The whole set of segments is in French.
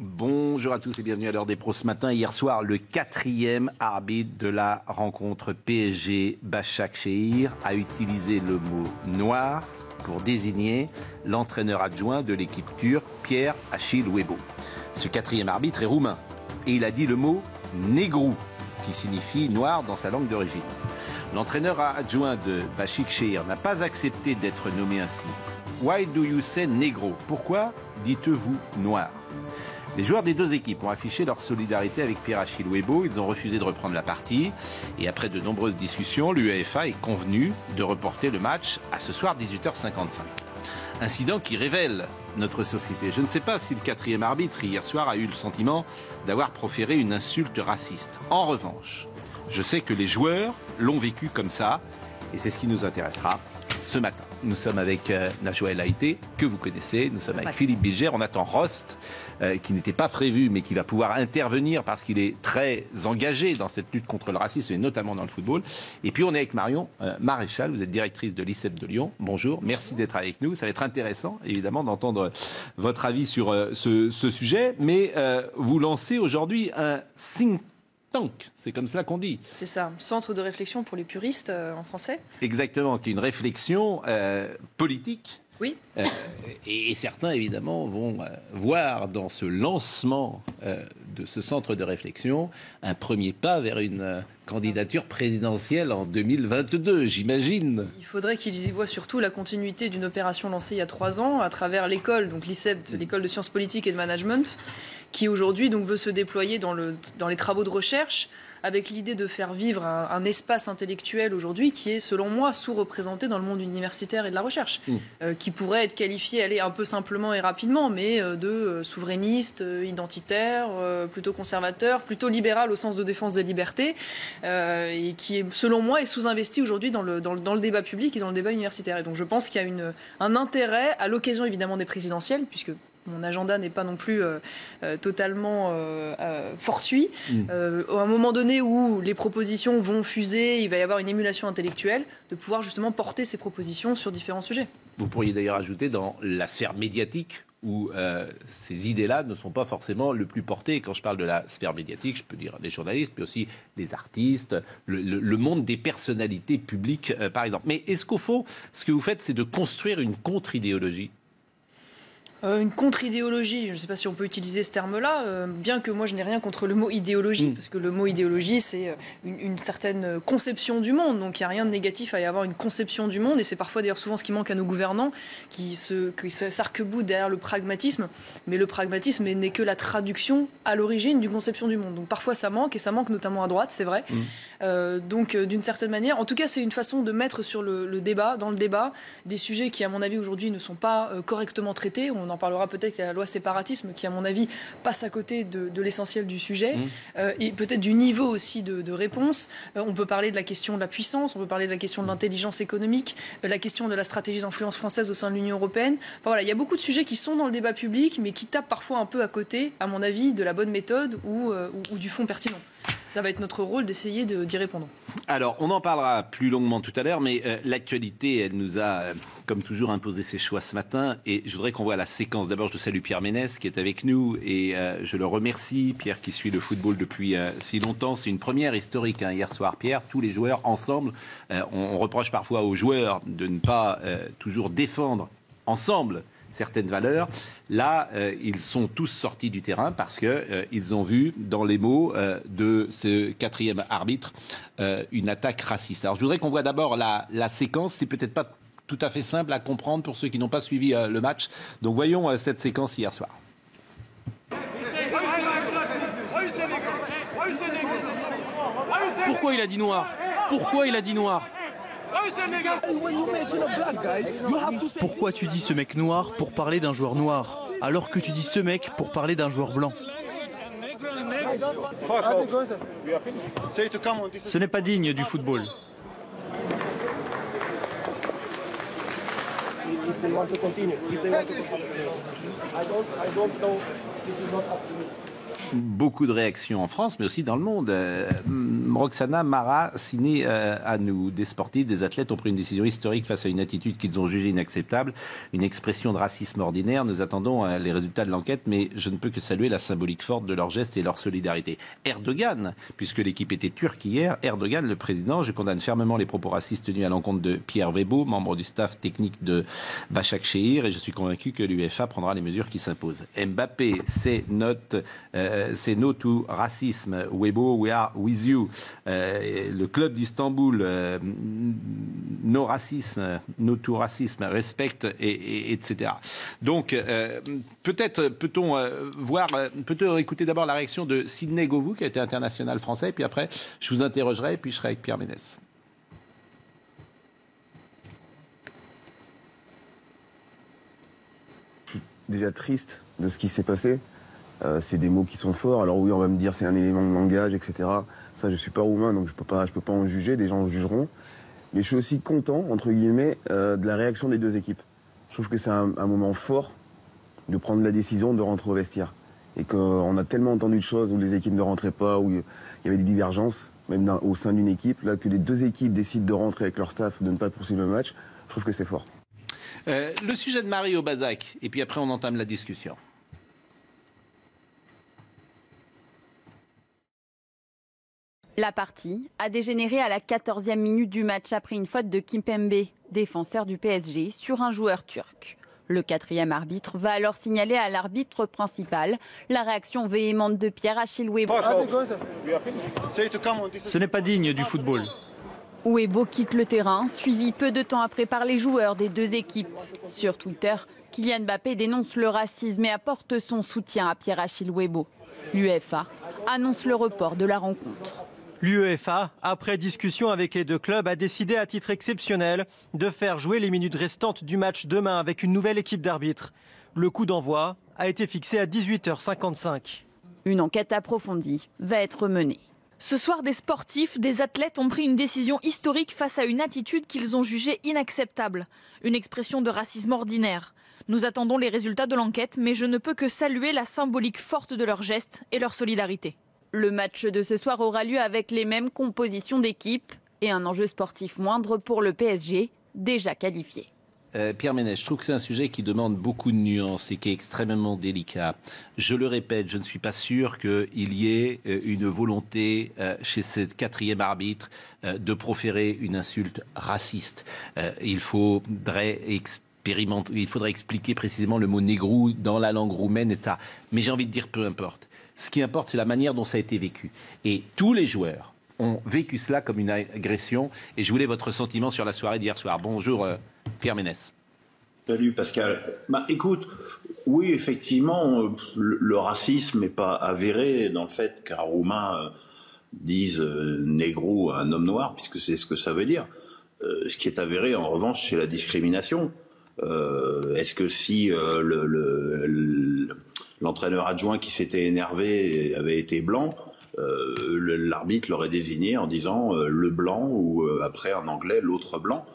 Bonjour à tous et bienvenue à l'heure des pros ce matin. Hier soir, le 4e arbitre de la rencontre PSG-Başakşehir a utilisé le mot noir pour désigner l'entraîneur adjoint de l'équipe turque, Pierre Achille-Webo. Ce 4e arbitre est roumain et il a dit le mot negru, qui signifie noir dans sa langue d'origine. L'entraîneur adjoint de Başakşehir n'a pas accepté d'être nommé ainsi. Why do you say negro? Pourquoi dites-vous noir? Les joueurs des deux équipes ont affiché leur solidarité avec Pierre Achille-Webo. Ils ont refusé de reprendre la partie. Et après de nombreuses discussions, l'UEFA est convenue de reporter le match à ce soir 18h55. Incident qui révèle notre société. Je ne sais pas si le 4e arbitre hier soir a eu le sentiment d'avoir proféré une insulte raciste. En revanche, je sais que les joueurs l'ont vécu comme ça. Et c'est ce qui nous intéressera ce matin. Nous sommes avec Najwa El Haïté, que vous connaissez. Nous sommes avec Philippe Bilger. On attend Rost, qui n'était pas prévu, mais qui va pouvoir intervenir parce qu'il est très engagé dans cette lutte contre le racisme, et notamment dans le football. Et puis on est avec Marion Maréchal. Vous êtes directrice de l'ICEP de Lyon. Bonjour, merci d'être avec nous. Ça va être intéressant, évidemment, d'entendre votre avis sur ce sujet. Mais vous lancez aujourd'hui un think tank, c'est comme cela qu'on dit. C'est ça, centre de réflexion pour les puristes en français. Exactement, qui est une réflexion politique. Oui. Et certains, évidemment, vont voir dans ce lancement de ce centre de réflexion un premier pas vers une candidature présidentielle en 2022, j'imagine. Il faudrait qu'ils y voient surtout la continuité d'une opération lancée il y a 3 ans à travers l'école, donc l'ICEP, l'école de sciences politiques et de management, qui aujourd'hui donc veut se déployer dans les travaux de recherche avec l'idée de faire vivre un espace intellectuel aujourd'hui qui est, selon moi, sous-représenté dans le monde universitaire et de la recherche, qui pourrait être qualifié, allez, un peu simplement et rapidement, mais de souverainiste, identitaire, plutôt conservateur, plutôt libéral au sens de défense des libertés, et qui, est, selon moi, est sous-investi aujourd'hui dans le débat public et dans le débat universitaire. Et donc je pense qu'il y a un intérêt, à l'occasion évidemment des présidentielles, puisque mon agenda n'est pas non plus totalement fortuit. À un moment donné où les propositions vont fuser, il va y avoir une émulation intellectuelle, de pouvoir justement porter ces propositions sur différents sujets. Vous pourriez d'ailleurs ajouter dans la sphère médiatique où ces idées-là ne sont pas forcément le plus portées. Et quand je parle de la sphère médiatique, je peux dire des journalistes, mais aussi des artistes, le monde des personnalités publiques, par exemple. Mais est-ce qu'au fond, ce que vous faites, c'est de construire une contre-idéologie ? Une contre-idéologie, je ne sais pas si on peut utiliser ce terme-là, bien que moi je n'ai rien contre le mot idéologie, parce que le mot idéologie c'est une certaine conception du monde, donc il n'y a rien de négatif à y avoir une conception du monde, et c'est parfois d'ailleurs souvent ce qui manque à nos gouvernants, qui s'arc-boutent derrière le pragmatisme, mais le pragmatisme n'est que la traduction à l'origine d'une conception du monde, donc parfois ça manque, et ça manque notamment à droite, c'est vrai. Donc d'une certaine manière, en tout cas c'est une façon de mettre sur le débat, dans le débat, des sujets qui à mon avis aujourd'hui ne sont pas correctement traités. On en parlera peut-être qu'il y a la loi séparatisme qui à mon avis passe à côté de l'essentiel du sujet, et peut-être du niveau aussi de réponse. On peut parler de la question de la puissance, on peut parler de la question de l'intelligence économique, la question de la stratégie d'influence française au sein de l'Union européenne. Enfin, voilà, il y a beaucoup de sujets qui sont dans le débat public mais qui tapent parfois un peu à côté, à mon avis, de la bonne méthode ou du fond pertinent. Ça va être notre rôle d'essayer d'y répondre. Alors, on en parlera plus longuement tout à l'heure, mais l'actualité, elle nous a, comme toujours, imposé ses choix ce matin. Et je voudrais qu'on voit la séquence. D'abord, je salue Pierre Ménès, qui est avec nous, et je le remercie. Pierre, qui suit le football depuis si longtemps. C'est une première historique, hier soir, Pierre. Tous les joueurs ensemble. On reproche parfois aux joueurs de ne pas toujours défendre ensemble certaines valeurs. Là, ils sont tous sortis du terrain parce qu'ils ont vu dans les mots de ce 4e arbitre une attaque raciste. Alors je voudrais qu'on voit d'abord la séquence. C'est peut-être pas tout à fait simple à comprendre pour ceux qui n'ont pas suivi le match. Donc voyons cette séquence hier soir. Pourquoi il a dit noir? Pourquoi il a dit noir? Pourquoi tu dis ce mec noir pour parler d'un joueur noir, alors que tu dis ce mec pour parler d'un joueur blanc? Ce n'est pas digne du football. beaucoup de réactions en France, mais aussi dans le monde. Roxana Maraciné à nous. Des sportifs, des athlètes ont pris une décision historique face à une attitude qu'ils ont jugée inacceptable, une expression de racisme ordinaire. Nous attendons les résultats de l'enquête, mais je ne peux que saluer la symbolique forte de leurs gestes et leur solidarité. Erdogan, puisque l'équipe était turque hier, Erdogan, le président, je condamne fermement les propos racistes tenus à l'encontre de Pierre Weibo, membre du staff technique de Başakşehir, et je suis convaincu que l'UEFA prendra les mesures qui s'imposent. Mbappé, c'est no to racisme. Weibo, we are with you. Le club d'Istanbul, no racisme, no to racisme, respect, etc. Donc, peut-être peut-on écouter d'abord la réaction de Sidney Govou, qui a été international français, et puis après, je vous interrogerai, et puis je serai avec Pierre Ménès. Déjà triste de ce qui s'est passé. C'est des mots qui sont forts. Alors oui, on va me dire c'est un élément de langage, etc. Ça, je suis pas roumain, donc je peux pas en juger. Des gens en jugeront. Mais je suis aussi content, entre guillemets, de la réaction des deux équipes. Je trouve que c'est un moment fort de prendre la décision de rentrer au vestiaire. Et qu'on a tellement entendu de choses où les équipes ne rentraient pas, où il y avait des divergences, même au sein d'une équipe. Là, que les deux équipes décident de rentrer avec leur staff, de ne pas poursuivre le match, je trouve que c'est fort. Le sujet de Mario Bazac, et puis après on entame la discussion. La partie a dégénéré à la 14e minute du match après une faute de Kimpembe, défenseur du PSG, sur un joueur turc. Le 4e arbitre va alors signaler à l'arbitre principal la réaction véhémente de Pierre-Achille Weibo. Ce n'est pas digne du football. Weibo quitte le terrain, suivi peu de temps après par les joueurs des deux équipes. Sur Twitter, Kylian Mbappé dénonce le racisme et apporte son soutien à Pierre-Achille Weibo. L'UEFA annonce le report de la rencontre. L'UEFA, après discussion avec les deux clubs, a décidé à titre exceptionnel de faire jouer les minutes restantes du match demain avec une nouvelle équipe d'arbitres. Le coup d'envoi a été fixé à 18h55. Une enquête approfondie va être menée. Ce soir, des sportifs, des athlètes ont pris une décision historique face à une attitude qu'ils ont jugée inacceptable. Une expression de racisme ordinaire. Nous attendons les résultats de l'enquête, mais je ne peux que saluer la symbolique forte de leurs gestes et leur solidarité. Le match de ce soir aura lieu avec les mêmes compositions d'équipe et un enjeu sportif moindre pour le PSG, déjà qualifié. Pierre Ménès, je trouve que c'est un sujet qui demande beaucoup de nuances et qui est extrêmement délicat. Je le répète, je ne suis pas sûr qu'il y ait une volonté chez ce 4e arbitre de proférer une insulte raciste. Il faudrait expliquer précisément le mot négrou dans la langue roumaine et ça. Mais j'ai envie de dire peu importe. Ce qui importe, c'est la manière dont ça a été vécu. Et tous les joueurs ont vécu cela comme une agression. Et je voulais votre sentiment sur la soirée d'hier soir. Bonjour, Pierre Ménès. Salut Pascal. Écoute, oui, effectivement, le racisme n'est pas avéré dans le fait qu'un Roumain dise négro à un homme noir, puisque c'est ce que ça veut dire. Ce qui est avéré, en revanche, c'est la discrimination. Est-ce que si l'entraîneur adjoint qui s'était énervé avait été blanc, l'arbitre l'aurait désigné en disant le blanc ou après en anglais l'autre blanc.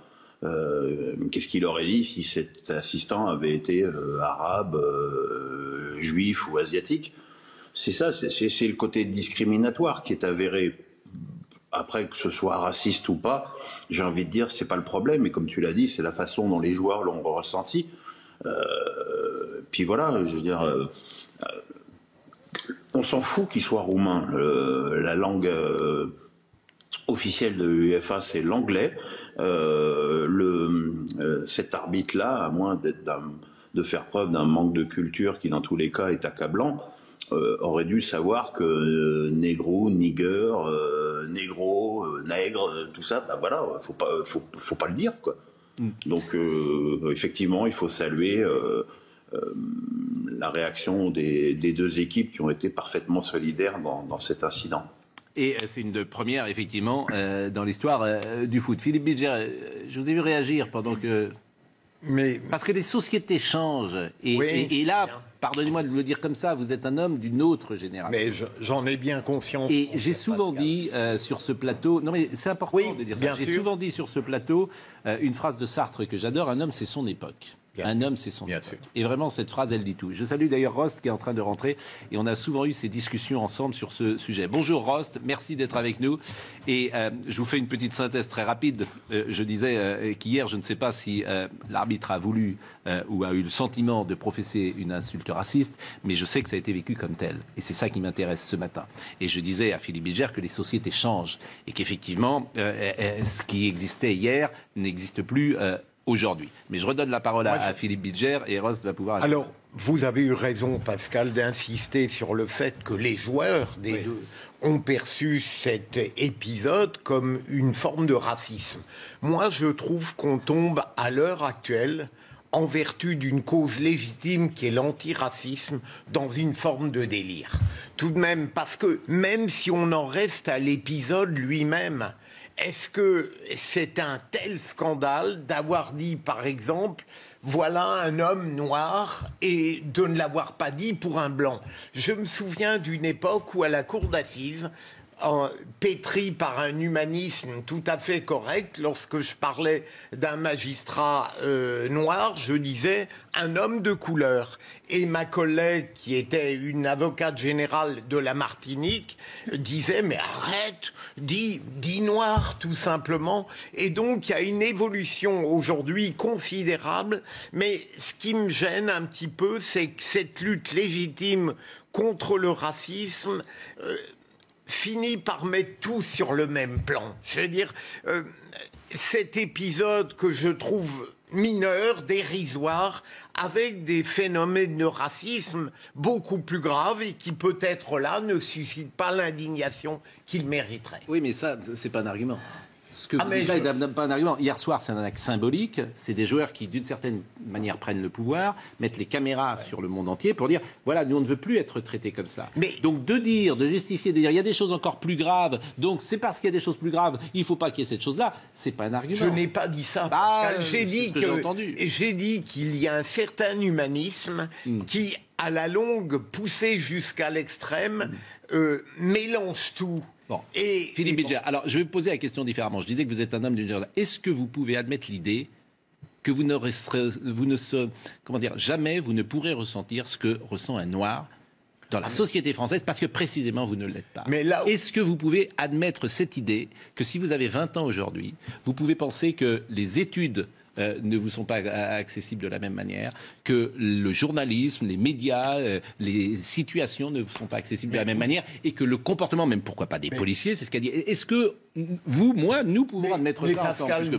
Qu'est-ce qu'il aurait dit si cet assistant avait été arabe, juif ou asiatique? C'est ça, c'est le côté discriminatoire qui est avéré. Après, que ce soit raciste ou pas, j'ai envie de dire, c'est pas le problème. Mais comme tu l'as dit, c'est la façon dont les joueurs l'ont ressenti. Puis voilà, je veux dire, on s'en fout qu'il soit roumain. La langue officielle de l'UEFA, c'est l'anglais. Cet arbitre-là, à moins de faire preuve d'un manque de culture qui, dans tous les cas, est accablant, aurait dû savoir que négro, nigger, négro, nègre, tout ça, bah voilà, faut pas le dire, quoi. Donc effectivement, il faut saluer la réaction des deux équipes qui ont été parfaitement solidaires dans cet incident. Et c'est une première, effectivement, dans l'histoire du foot. Philippe Bilger, je vous ai vu réagir pendant que... Parce que les sociétés changent. Et là, pardonnez-moi de vous le dire comme ça, vous êtes un homme d'une autre génération. Mais j'en ai bien conscience. Et j'ai souvent dit sur ce plateau... Non mais c'est important de dire ça. J'ai souvent dit sur ce plateau une phrase de Sartre que j'adore, un homme c'est son époque. Un homme, c'est son Bien époque. sûr. Et vraiment, cette phrase, elle dit tout. Je salue d'ailleurs Rost qui est en train de rentrer. Et on a souvent eu ces discussions ensemble sur ce sujet. Bonjour Rost, merci d'être avec nous. Et je vous fais une petite synthèse très rapide. Je disais qu'hier, je ne sais pas si l'arbitre a voulu ou a eu le sentiment de professer une insulte raciste, mais je sais que ça a été vécu comme tel. Et c'est ça qui m'intéresse ce matin. Et je disais à Philippe Bilger que les sociétés changent et qu'effectivement, ce qui existait hier n'existe plus aujourd'hui. Mais je redonne la parole à Philippe Bilger et Rost va pouvoir... Alors, vous avez eu raison, Pascal, d'insister sur le fait que les joueurs des deux ont perçu cet épisode comme une forme de racisme. Moi, je trouve qu'on tombe à l'heure actuelle, en vertu d'une cause légitime qui est l'antiracisme, dans une forme de délire. Tout de même, parce que même si on en reste à l'épisode lui-même, est-ce que c'est un tel scandale d'avoir dit, par exemple, voilà un homme noir et de ne l'avoir pas dit pour un blanc? Je me souviens d'une époque où à la cour d'assises, pétri par un humanisme tout à fait correct, lorsque je parlais d'un magistrat noir, je disais un homme de couleur. Et ma collègue, qui était une avocate générale de la Martinique, disait mais arrête, dis noir tout simplement. Et donc il y a une évolution aujourd'hui considérable, mais ce qui me gêne un petit peu, c'est que cette lutte légitime contre le racisme finit par mettre tout sur le même plan. Je veux dire, cet épisode que je trouve mineur, dérisoire, avec des phénomènes de racisme beaucoup plus graves et qui peut-être là ne suscitent pas l'indignation qu'il mériterait. Oui, mais ça, c'est pas un argument. Ce que vous dites là n'est pas un argument. Hier soir, c'est un acte symbolique. C'est des joueurs qui, d'une certaine manière, prennent le pouvoir, mettent les caméras sur le monde entier pour dire, voilà, nous, on ne veut plus être traités comme cela. Mais donc, de justifier, de dire, il y a des choses encore plus graves, donc c'est parce qu'il y a des choses plus graves, il ne faut pas qu'il y ait cette chose-là, c'est pas un argument. Je n'ai pas dit ça. J'ai dit qu'il y a un certain humanisme qui, à la longue, poussé jusqu'à l'extrême, mélange tout. Bon, Philippe Bilger, alors je vais vous poser la question différemment. Je disais que vous êtes un homme d'une génération. Est-ce que vous pouvez admettre l'idée que jamais vous ne pourrez ressentir ce que ressent un noir dans la société française, parce que précisément vous ne l'êtes pas. Est-ce que vous pouvez admettre cette idée que si vous avez 20 ans aujourd'hui, vous pouvez penser que les études ne vous sont pas accessibles de la même manière, que le journalisme, les médias, les situations ne vous sont pas accessibles de la même manière, et que le comportement, même pourquoi pas des policiers, c'est ce qu'a dit. Est-ce que nous pouvons admettre ça Pascal,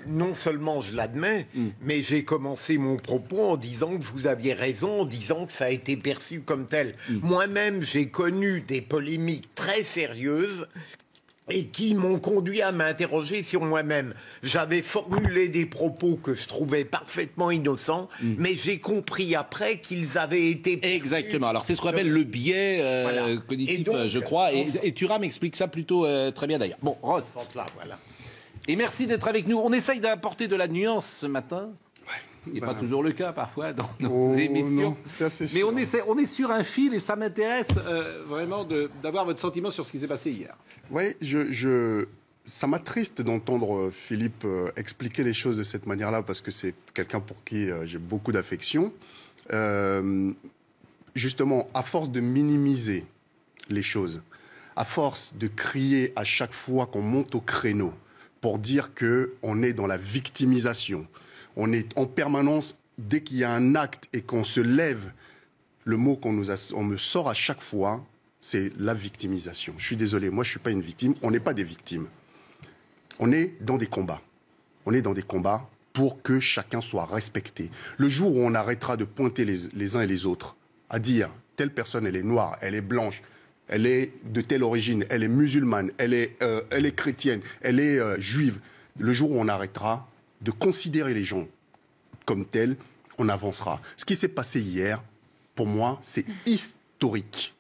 non seulement je l'admets, mais j'ai commencé mon propos en disant que vous aviez raison, en disant que ça a été perçu comme tel. Moi-même, j'ai connu des polémiques très sérieuses et qui m'ont conduit à m'interroger sur moi-même. J'avais formulé des propos que je trouvais parfaitement innocents, mais j'ai compris après qu'ils avaient été... Exactement. Alors c'est ce qu'on appelle le biais cognitif, donc, je crois. Et Thuram explique ça plutôt très bien d'ailleurs. Bon, Rost. Et merci d'être avec nous. On essaye d'apporter de la nuance ce matin. Ce n'est pas toujours le cas parfois dans nos émissions. Ça, mais on est sur un fil et ça m'intéresse vraiment d'avoir votre sentiment sur ce qui s'est passé hier. Oui, ça m'attriste d'entendre Philippe expliquer les choses de cette manière-là, parce que c'est quelqu'un pour qui j'ai beaucoup d'affection. Justement, à force de minimiser les choses, à force de crier à chaque fois qu'on monte au créneau pour dire qu'on est dans la victimisation, on est en permanence, dès qu'il y a un acte et qu'on se lève, le mot qu'on me sort à chaque fois, c'est la victimisation. Je suis désolé, moi je ne suis pas une victime, on n'est pas des victimes. On est dans des combats. On est dans des combats pour que chacun soit respecté. Le jour où on arrêtera de pointer les uns et les autres, à dire telle personne elle est noire, elle est blanche, elle est de telle origine, elle est musulmane, elle est chrétienne, elle est juive, le jour où on arrêtera de considérer les gens comme tels, on avancera. Ce qui s'est passé hier, pour moi, c'est historique.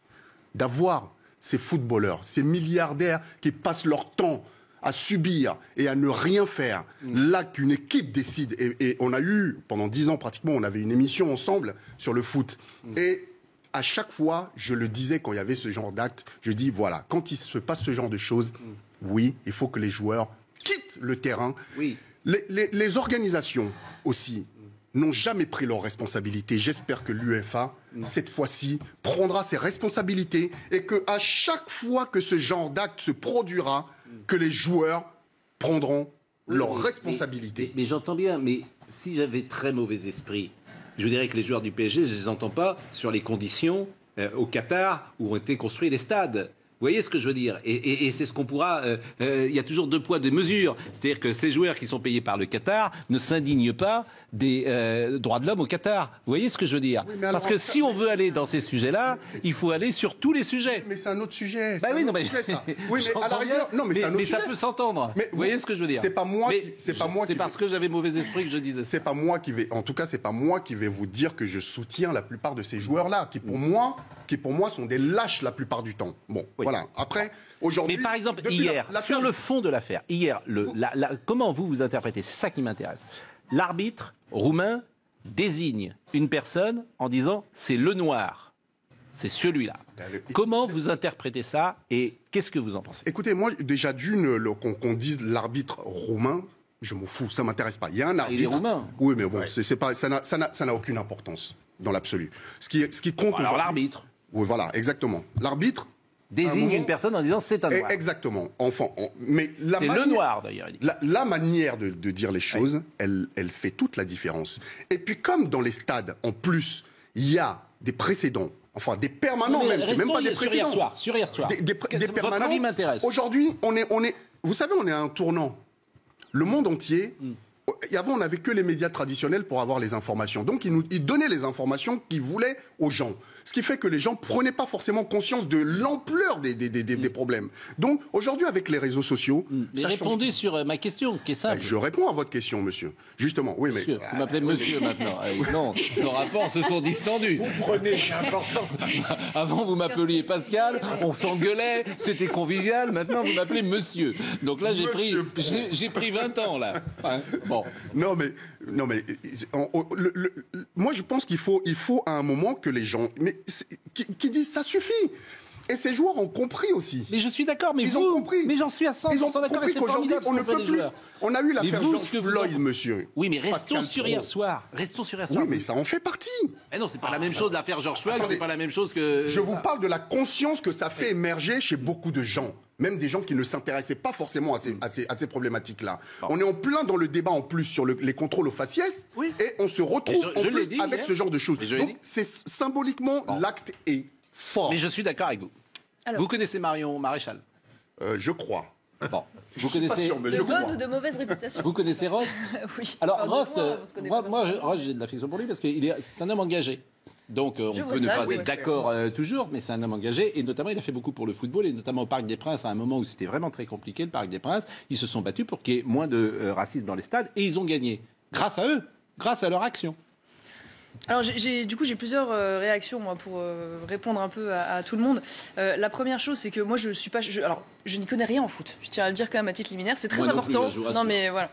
D'avoir ces footballeurs, ces milliardaires qui passent leur temps à subir et à ne rien faire, là qu'une équipe décide. Et on a eu, pendant 10 ans pratiquement, on avait une émission ensemble sur le foot. Et à chaque fois, je le disais quand il y avait ce genre d'acte, je dis, voilà, quand il se passe ce genre de choses, oui, il faut que les joueurs quittent le terrain. Oui. Les organisations aussi n'ont jamais pris leurs responsabilités. J'espère que l'UEFA, cette fois-ci, prendra ses responsabilités et qu'à chaque fois que ce genre d'acte se produira, que les joueurs prendront leurs responsabilités. Mais j'entends bien, mais si j'avais très mauvais esprit, je dirais que les joueurs du PSG, je ne les entends pas sur les conditions au Qatar où ont été construits les stades. Vous voyez ce que je veux dire ? Et c'est ce qu'on pourra... Il y a toujours 2 poids, 2 mesures. C'est-à-dire que ces joueurs qui sont payés par le Qatar ne s'indignent pas des droits de l'homme au Qatar. Vous voyez ce que je veux dire ? Parce que si on veut aller dans ces sujets-là, il faut aller sur tous les sujets. Mais c'est un autre sujet. Bah oui, non, mais... ça. Oui, mais à la rigueur... Non, mais c'est un autre sujet. Ça peut s'entendre. Mais vous voyez ce que je veux dire ? C'est pas moi C'est parce que j'avais mauvais esprit que je disais ça. C'est pas moi qui vais... En tout cas, c'est pas moi qui vais vous dire que je soutiens la plupart de ces joueurs-là, qui pour moi sont des lâches la plupart du temps. Bon, voilà. Après, aujourd'hui... Mais par exemple, hier, sur le fond de l'affaire, comment vous interprétez ? C'est ça qui m'intéresse. L'arbitre roumain désigne une personne en disant « c'est le noir ». C'est celui-là. Comment vous interprétez ça et qu'est-ce que vous en pensez ? Écoutez, moi, déjà qu'on dise l'arbitre roumain, je m'en fous, ça m'intéresse pas. Il y a un arbitre... Il est roumain. Oui, mais bon, c'est pas, ça n'a aucune importance dans l'absolu. Ce qui compte... Alors l'arbitre. Oui, voilà, exactement. L'arbitre désigne une personne en disant c'est un noir. Exactement. C'est le noir d'ailleurs. La manière de dire les choses, elle fait toute la différence. Et puis comme dans les stades, en plus, il y a des précédents, enfin des permanents même, c'est même pas des précédents. Sur hier soir. Des permanents. Votre avis m'intéresse. Aujourd'hui, vous savez, on est à un tournant. Le monde entier. Et avant, on n'avait que les médias traditionnels pour avoir les informations. Donc, ils donnaient les informations qu'ils voulaient aux gens. Ce qui fait que les gens ne prenaient pas forcément conscience de l'ampleur des problèmes. Donc, aujourd'hui, avec les réseaux sociaux... Mais répondez sur ma question, qui est simple. Je réponds à votre question, monsieur. Justement, oui, mais... Monsieur, vous m'appelez monsieur maintenant. Non, nos rapports se sont distendus. Vous prenez, c'est important. Avant, vous m'appeliez Pascal, on s'engueulait, c'était convivial. Maintenant, vous m'appelez monsieur. Donc là, j'ai pris 20 ans, là. Hein, bon. Non, mais moi, je pense qu'il faut à un moment que les gens... qui disent ça suffit. Et ces joueurs ont compris aussi. Mais je suis d'accord, mais ils ont compris. Mais j'en suis à 100% ils ont d'accord. compris qu'aujourd'hui, on ne peut plus. On a eu l'affaire George Floyd, monsieur. Oui, mais restons sur hier soir. Oui, mais ça en fait partie. Mais non, c'est pas la même chose l'affaire George Floyd. C'est pas la même chose que. Je vous parle de la conscience que ça fait émerger chez beaucoup de gens. Même des gens qui ne s'intéressaient pas forcément à ces problématiques-là. Bon. On est en plein dans le débat en plus sur les contrôles aux faciès. Oui. Et on se retrouve en plus avec ce genre de choses. Donc, c'est symboliquement, l'acte est fort. Mais je suis d'accord avec vous. Alors, vous connaissez Marion Maréchal ? Je crois. Bon, vous connaissez de bonne ou de mauvaise réputation. Vous connaissez Ross ? Oui. Alors Ross, moi j'ai de l'affection pour lui parce que c'est un homme engagé. Donc on peut ne pas être d'accord toujours, mais c'est un homme engagé et notamment il a fait beaucoup pour le football et notamment au Parc des Princes à un moment où c'était vraiment très compliqué, le Parc des Princes. Ils se sont battus pour qu'il y ait moins de racisme dans les stades et ils ont gagné grâce à eux, grâce à leur action. Alors j'ai plusieurs réactions moi pour répondre un peu à tout le monde. La première chose c'est que moi je suis pas alors je n'y connais rien en foot. Je tiens à le dire quand même à titre liminaire, c'est très important. Non mais voilà.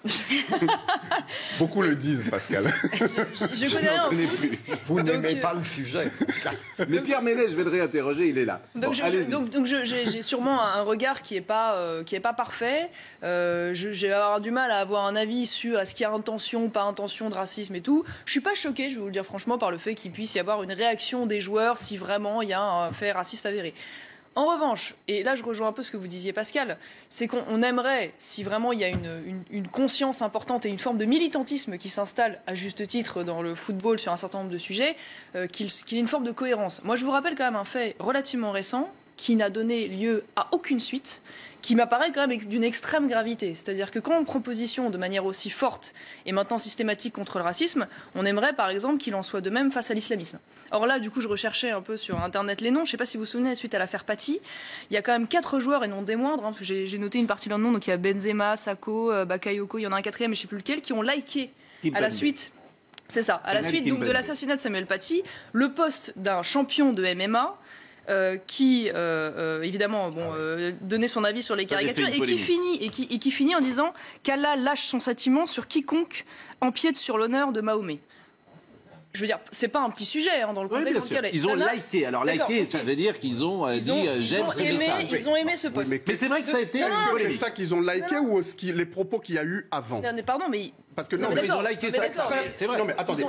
Beaucoup le disent, Pascal. je connais rien en foot. Vous n'aimez pas le sujet. Mais Pierre Ménès, je vais le réinterroger, il est là. Donc j'ai sûrement un regard qui est pas parfait. Je vais avoir du mal à avoir un avis sur est-ce qu'il y a intention, pas intention de racisme et tout. Je suis pas choquée, je vais vous le dire franchement, par le fait qu'il puisse y avoir une réaction des joueurs si vraiment il y a un fait raciste avéré. En revanche, et là je rejoins un peu ce que vous disiez Pascal, c'est qu'on aimerait, si vraiment il y a une conscience importante et une forme de militantisme qui s'installe à juste titre dans le football sur un certain nombre de sujets, qu'il y ait une forme de cohérence. Moi je vous rappelle quand même un fait relativement récent qui n'a donné lieu à aucune suite, qui m'apparaît quand même d'une extrême gravité. C'est-à-dire que quand on prend position de manière aussi forte et maintenant systématique contre le racisme, on aimerait par exemple qu'il en soit de même face à l'islamisme. Or là, du coup, je recherchais un peu sur Internet les noms. Je ne sais pas si vous vous souvenez, suite à l'affaire Paty, il y a quand même 4 joueurs, et non des moindres, parce que j'ai noté une partie de leur nom, donc il y a Benzema, Sakho, Bakayoko, il y en a un 4e, mais je ne sais plus lequel, qui ont liké à la suite... C'est ça, à la suite donc, de l'assassinat de Samuel Paty, le poste d'un champion de MMA... qui évidemment donnait son avis sur les caricatures et qui finit en disant qu'Allah lâche son châtiment sur quiconque empiète sur l'honneur de Mahomet. Je veux dire, c'est pas un petit sujet dans le contexte dans lequel est. Ils ont liké. Alors liké, ça veut dire qu'ils ont dit j'aime ce message. Ils ont aimé ce post. Mais c'est vrai que ça a été. Est-ce que c'est ça qu'ils ont liké ou les propos qu'il y a eu avant ? Pardon, mais Parce que non, mais ils ont liké ça. C'est vrai. Non, mais attendez,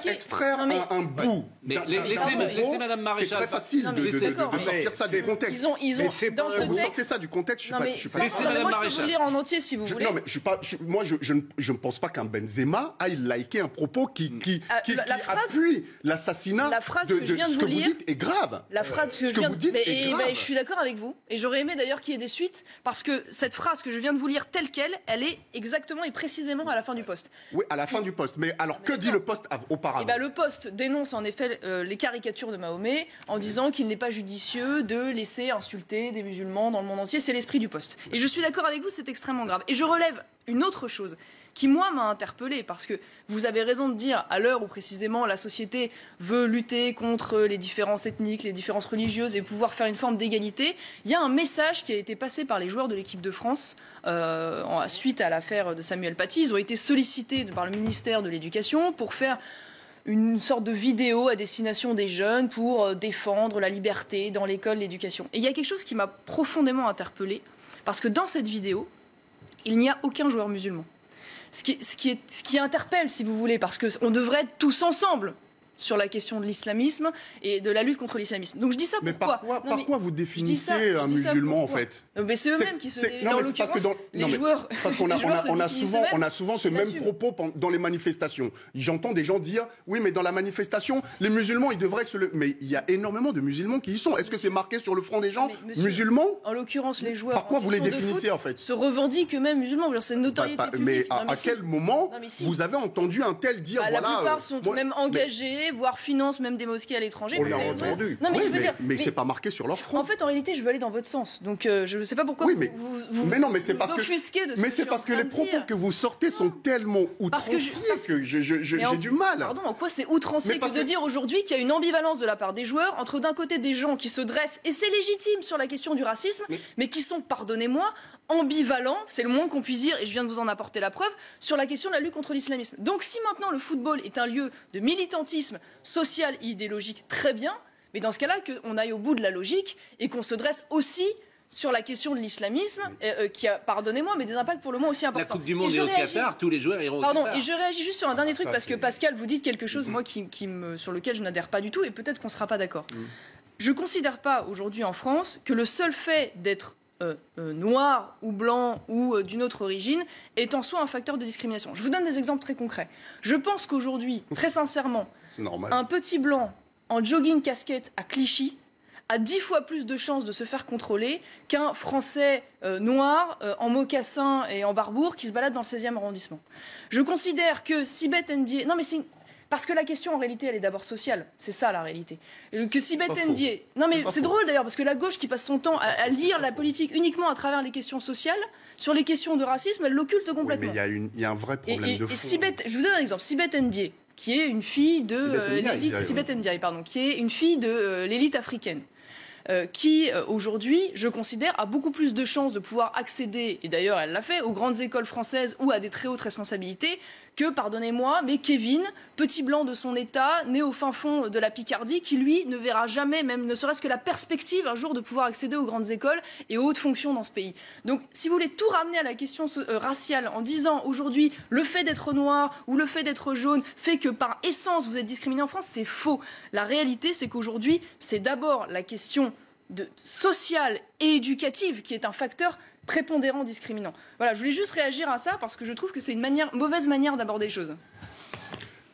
extraire un bout. Mais laissez Madame Maréchal. C'est très facile de sortir ça du contexte. Ils ont dans ce vous texte. sortez ça du contexte, je suis pas. Laissez Madame Moi, je peux Maréchal. vous le lire en entier si vous voulez. Non, mais je ne pense pas qu'un Benzema aille liker un propos qui appuie l'assassinat de ce que vous dites est grave. La phrase que je viens de dire est grave. Je suis d'accord avec vous. Et j'aurais aimé d'ailleurs qu'il y ait des suites, parce que cette phrase que je viens de vous lire telle qu'elle, elle est exactement et précisément à la fin du post. Oui, à la fin du post. Mais alors, que dit le post auparavant? Le post dénonce en effet les caricatures de Mahomet en disant qu'il n'est pas judicieux de laisser insulter des musulmans dans le monde entier. C'est l'esprit du post. Et je suis d'accord avec vous, c'est extrêmement grave. Et je relève une autre chose qui, moi, m'a interpellée, parce que vous avez raison de dire, à l'heure où précisément la société veut lutter contre les différences ethniques, les différences religieuses et pouvoir faire une forme d'égalité, il y a un message qui a été passé par les joueurs de l'équipe de France suite à l'affaire de Samuel Paty. Ils ont été sollicités par le ministère de l'Éducation pour faire une sorte de vidéo à destination des jeunes pour défendre la liberté dans l'école, l'éducation. Et il y a quelque chose qui m'a profondément interpellée, parce que dans cette vidéo, il n'y a aucun joueur musulman. Ce qui interpelle, si vous voulez, parce qu'on devrait être tous ensemble sur la question de l'islamisme et de la lutte contre l'islamisme. Donc je dis ça pourquoi? Mais par quoi vous définissez un musulman, en fait? Mais c'est eux-mêmes qui se... Dans l'occurrence, les joueurs... Parce qu'on a souvent ce même propos dans les manifestations. J'entends des gens dire, oui, mais dans la manifestation, les musulmans, ils devraient se... Mais il y a énormément de musulmans qui y sont. Est-ce que c'est marqué sur le front des gens, musulmans? En l'occurrence, les joueurs... Par quoi vous les définissez, en fait? Se revendiquent eux-mêmes musulmans. C'est une notoriété publique. Mais à quel moment vous avez entendu un tel dire, voilà... La plupart sont même engagés, voire financent même des mosquées à l'étranger. On l'a entendu. Non, mais je veux dire, c'est pas marqué sur leur front. En fait, en réalité, je veux aller dans votre sens. Donc, je ne sais pas pourquoi vous offusquez de ce mais c'est parce que les propos que vous sortez sont tellement outranciers que j'ai du mal. Pardon, en quoi c'est outrancier que de dire aujourd'hui qu'il y a une ambivalence de la part des joueurs entre d'un côté des gens qui se dressent, et c'est légitime sur la question du racisme, mais qui sont, pardonnez-moi, ambivalents, c'est le moins qu'on puisse dire, et je viens de vous en apporter la preuve, sur la question de la lutte contre l'islamisme. Donc si maintenant le football est un lieu de militantisme social et idéologique, très bien, mais dans ce cas-là, qu'on aille au bout de la logique et qu'on se dresse aussi sur la question de l'islamisme, qui a, pardonnez-moi, mais des impacts pour le moins aussi importants. La Coupe du Monde est au Qatar, tous les joueurs iront au Qatar. Pardon, et je réagis juste sur un dernier truc, parce que Pascal, vous dites quelque chose, moi, sur lequel je n'adhère pas du tout, et peut-être qu'on ne sera pas d'accord. Je ne considère pas aujourd'hui en France que le seul fait d'être noir ou blanc ou d'une autre origine est en soi un facteur de discrimination. Je vous donne des exemples très concrets. Je pense qu'aujourd'hui, très sincèrement, un petit blanc en jogging casquette à Clichy a 10 fois plus de chances de se faire contrôler qu'un Français noir en mocassin et en barbour qui se balade dans le 16e arrondissement. Je considère que Sibeth Ndiaye... Non mais c'est... Parce que la question, en réalité, elle est d'abord sociale. C'est ça, la réalité. Que Sibeth Ndiaye... Non, mais c'est drôle, d'ailleurs, parce que la gauche qui passe son temps à lire la politique uniquement à travers les questions sociales, sur les questions de racisme, elle l'occulte complètement. Oui, mais il y a un vrai problème de fond. Je vous donne un exemple. Sibeth Ndiaye, qui est une fille de l'élite... Sibeth Ndiaye, pardon, qui est une fille de l'élite africaine. Qui, aujourd'hui, je considère, a beaucoup plus de chances de pouvoir accéder, et d'ailleurs elle l'a fait, aux grandes écoles françaises ou à des très hautes responsabilités, que, pardonnez-moi, mais Kevin, petit blanc de son état, né au fin fond de la Picardie, qui, lui, ne verra jamais, même ne serait-ce que la perspective, un jour, de pouvoir accéder aux grandes écoles et aux hautes fonctions dans ce pays. Donc, si vous voulez tout ramener à la question raciale, en disant, aujourd'hui, le fait d'être noir ou le fait d'être jaune fait que, par essence, vous êtes discriminé en France, c'est faux. La réalité, c'est qu'aujourd'hui, c'est d'abord la question sociale et éducative qui est un facteur prépondérant discriminant. Voilà, je voulais juste réagir à ça parce que je trouve que c'est une mauvaise manière d'aborder les choses.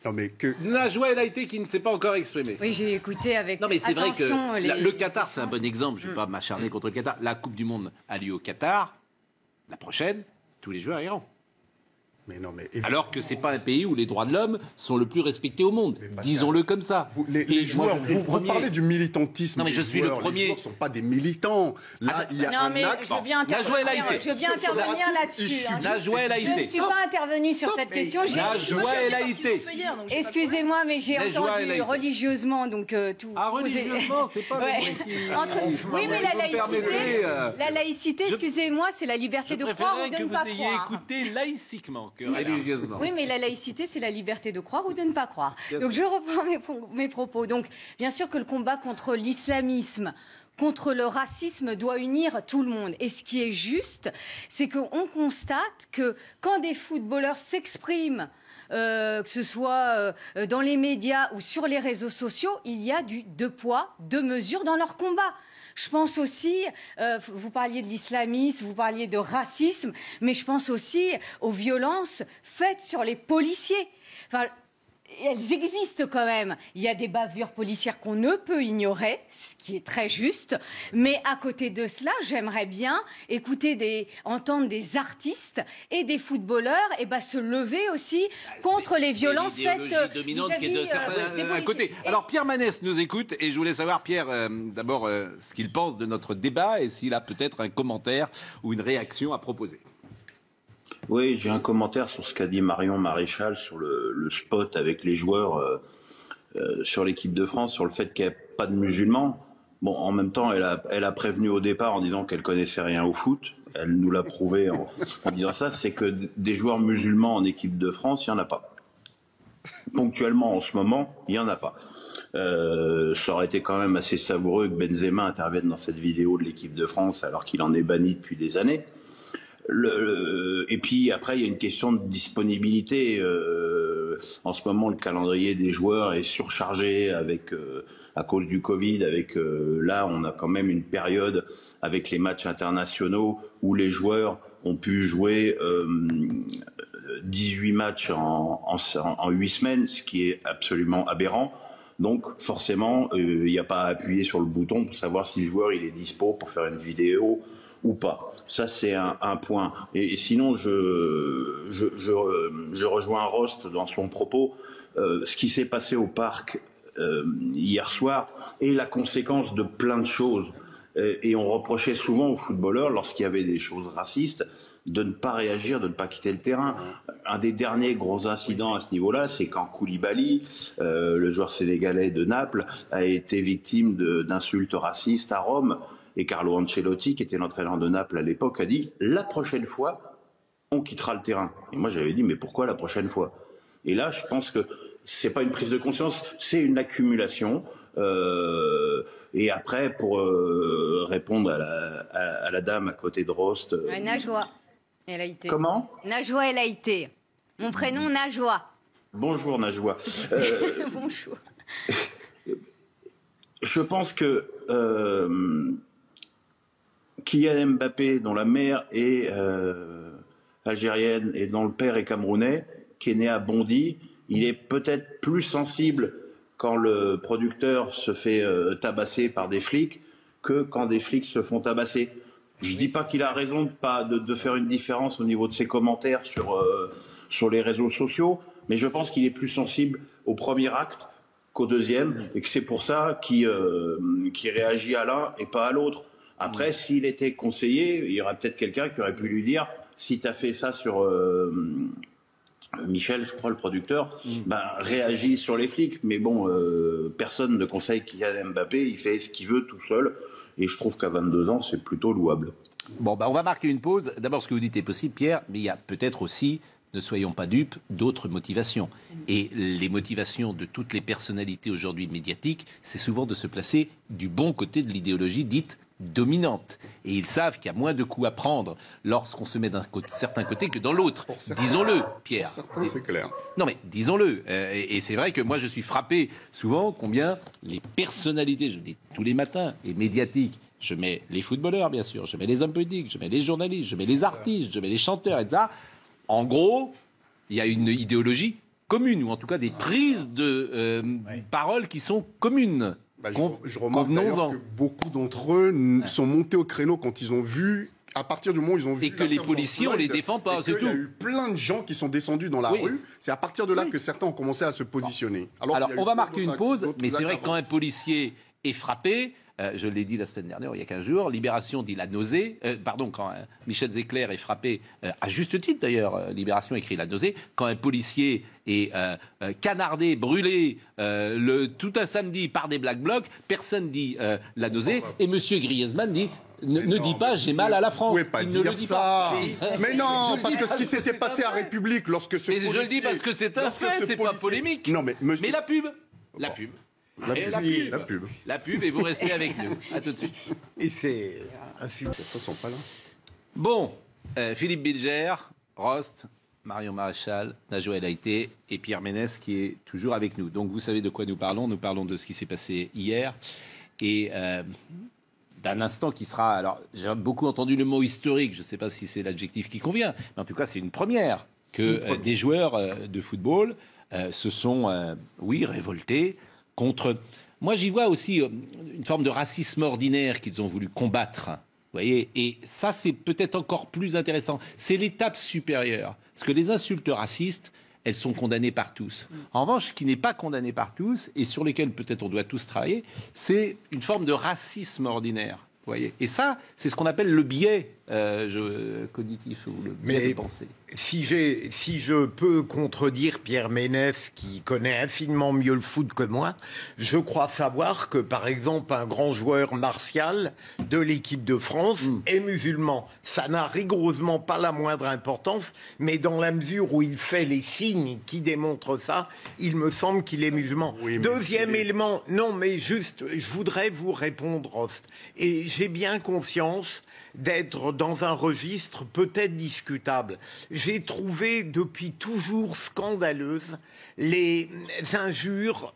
Non mais que... Najwa El Haïty qui ne s'est pas encore exprimé. Oui, j'ai écouté avec attention. Non mais c'est vrai que le Qatar, c'est un bon exemple. Je ne vais pas m'acharner contre le Qatar. La Coupe du Monde a lieu au Qatar. La prochaine, tous les joueurs iront. Mais non, mais alors que c'est pas un pays où les droits de l'homme sont le plus respectés au monde. Disons-le comme ça. Les joueurs, vous parlez du militantisme. Non, mais je suis le premier. Les joueurs ne sont pas des militants. Là, il y a un acte. Je veux bien intervenir là-dessus. Najwa El Haïty. Je ne suis pas intervenue sur cette question. Najwa El Haïty. Excusez-moi, mais j'ai entendu religieusement tout. Ah, religieusement, c'est pas oui, mais la laïcité, excusez-moi, c'est la liberté de croire ou de ne pas croire. Je préférerais que vous ayez écouté laïciquement. Oui, mais la laïcité, c'est la liberté de croire ou de ne pas croire. Donc, je reprends mes propos. Donc, bien sûr que le combat contre l'islamisme, contre le racisme doit unir tout le monde. Et ce qui est juste, c'est qu'on constate que quand des footballeurs s'expriment, que ce soit dans les médias ou sur les réseaux sociaux, il y a du deux poids, deux mesures dans leur combat. Je pense aussi, vous parliez de l'islamisme, vous parliez de racisme, mais je pense aussi aux violences faites sur les policiers. Enfin, elles existent quand même. Il y a des bavures policières qu'on ne peut ignorer, ce qui est très juste. Mais à côté de cela, j'aimerais bien entendre des artistes et des footballeurs se lever aussi contre les violences faites vis-à-vis des policiers. Côté. Alors Pierre Manès nous écoute et je voulais savoir, Pierre, d'abord ce qu'il pense de notre débat et s'il a peut-être un commentaire ou une réaction à proposer. Oui, j'ai un commentaire sur ce qu'a dit Marion Maréchal sur le spot avec les joueurs sur l'équipe de France, sur le fait qu'il n'y ait pas de musulmans. Bon, en même temps, elle a prévenu au départ en disant qu'elle connaissait rien au foot. Elle nous l'a prouvé en disant ça, c'est que des joueurs musulmans en équipe de France, il n'y en a pas. Ponctuellement, en ce moment, il n'y en a pas. Ça aurait été quand même assez savoureux que Benzema intervienne dans cette vidéo de l'équipe de France alors qu'il en est banni depuis des années. Et puis après, il y a une question de disponibilité. En ce moment, le calendrier des joueurs est surchargé à cause du Covid. Là, on a quand même une période avec les matchs internationaux où les joueurs ont pu jouer 18 matchs en 8 semaines, ce qui est absolument aberrant. Donc forcément, il n'y a pas à appuyer sur le bouton pour savoir si le joueur il est dispo pour faire une vidéo ou pas. Ça, c'est un point. Et sinon, je rejoins Rost dans son propos. Ce qui s'est passé au parc hier soir est la conséquence de plein de choses. Et on reprochait souvent aux footballeurs, lorsqu'il y avait des choses racistes, de ne pas réagir, de ne pas quitter le terrain. Un des derniers gros incidents à ce niveau-là, c'est quand Koulibaly, le joueur sénégalais de Naples, a été victime d'insultes racistes à Rome. Et Carlo Ancelotti, qui était l'entraîneur de Naples à l'époque, a dit « La prochaine fois, on quittera le terrain ». Et moi, j'avais dit « Mais pourquoi la prochaine fois ?» Et là, je pense que c'est pas une prise de conscience, c'est une accumulation. Et après, pour répondre à la dame à côté de Rost... Najwa El Haïté. Comment ? Najwa El Haïté. Mon prénom, Najwa. Bonjour, Najwa. Bonjour. Je pense que... Kylian Mbappé, dont la mère est algérienne et dont le père est camerounais, qui est né à Bondy, il est peut-être plus sensible quand le producteur se fait tabasser par des flics que quand des flics se font tabasser. Je dis pas qu'il a raison de faire une différence au niveau de ses commentaires sur les réseaux sociaux, mais je pense qu'il est plus sensible au premier acte qu'au deuxième, et que c'est pour ça qu'il réagit à l'un et pas à l'autre. Après, s'il était conseillé, il y aurait peut-être quelqu'un qui aurait pu lui dire « Si tu as fait ça sur Michel, je crois, le producteur, réagis sur les flics. » Mais bon, personne ne conseille Kylian Mbappé, il fait ce qu'il veut tout seul. Et je trouve qu'à 22 ans, c'est plutôt louable. Bon, on va marquer une pause. D'abord, ce que vous dites est possible, Pierre, mais il y a peut-être aussi, ne soyons pas dupes, d'autres motivations. Et les motivations de toutes les personnalités aujourd'hui médiatiques, c'est souvent de se placer du bon côté de l'idéologie dite dominante. Et ils savent qu'il y a moins de coups à prendre lorsqu'on se met d'un certain côté que dans l'autre. Disons-le, Pierre. Pour certains, c'est clair. Non mais disons-le. Et c'est vrai que moi je suis frappé souvent combien les personnalités, je le dis tous les matins, et médiatiques, je mets les footballeurs bien sûr, je mets les hommes politiques, je mets les journalistes, je mets les artistes, je mets les chanteurs, etc. En gros, il y a une idéologie commune, ou en tout cas des prises de paroles qui sont communes. Je remarque d'ailleurs que beaucoup d'entre eux sont montés au créneau quand ils ont vu, à partir du moment où ils ont vu... Et que les policiers, on les défend pas, c'est tout. Il y a eu plein de gens qui sont descendus dans la rue. C'est à partir de là que certains ont commencé à se positionner. Alors on va marquer une pause, mais c'est vrai que quand un policier est frappé... je l'ai dit la semaine dernière, il y a 15 jours, Libération dit la nausée. Quand Michel Zecler est frappé, à juste titre d'ailleurs, Libération écrit la nausée. Quand un policier est canardé, brûlé tout un samedi par des Black Blocs, personne dit la nausée. Et Monsieur Griezmann dit ne dis pas j'ai mal à la France. Vous ne pouvez pas dire ça. Mais non, parce que ce qui s'était passé à République lorsque ce policier... Je le dis parce que c'est un fait, c'est pas polémique. Non, mais la pub. La pub. La pub, et vous restez avec nous. À tout de suite. Et c'est un succès. Pas là. Bon, Philippe Bilger, Rost, Marion Maréchal, Najwa El Haïté et Pierre Ménès qui est toujours avec nous. Donc vous savez de quoi nous parlons. Nous parlons de ce qui s'est passé hier et d'un instant qui sera... Alors j'ai beaucoup entendu le mot historique, je ne sais pas si c'est l'adjectif qui convient, mais en tout cas c'est une première que des joueurs de football se sont, révoltés contre... Moi j'y vois aussi une forme de racisme ordinaire qu'ils ont voulu combattre. Vous voyez, et ça, c'est peut-être encore plus intéressant. C'est l'étape supérieure. Parce que les insultes racistes, elles sont condamnées par tous. En revanche, ce qui n'est pas condamné par tous, et sur lesquels peut-être on doit tous travailler, c'est une forme de racisme ordinaire. Vous voyez, et ça, c'est ce qu'on appelle le biais cognitif, ou le biais de pensée. Si je peux contredire Pierre Ménès, qui connaît infiniment mieux le foot que moi, je crois savoir que, par exemple, un grand joueur Martial de l'équipe de France est musulman. Ça n'a rigoureusement pas la moindre importance, mais dans la mesure où il fait les signes qui démontrent ça, il me semble qu'il est musulman. Oui, deuxième élément, non, mais juste, je voudrais vous répondre, Rost, et j'ai bien conscience d'être dans un registre peut-être discutable. J'ai trouvé depuis toujours scandaleuses les injures,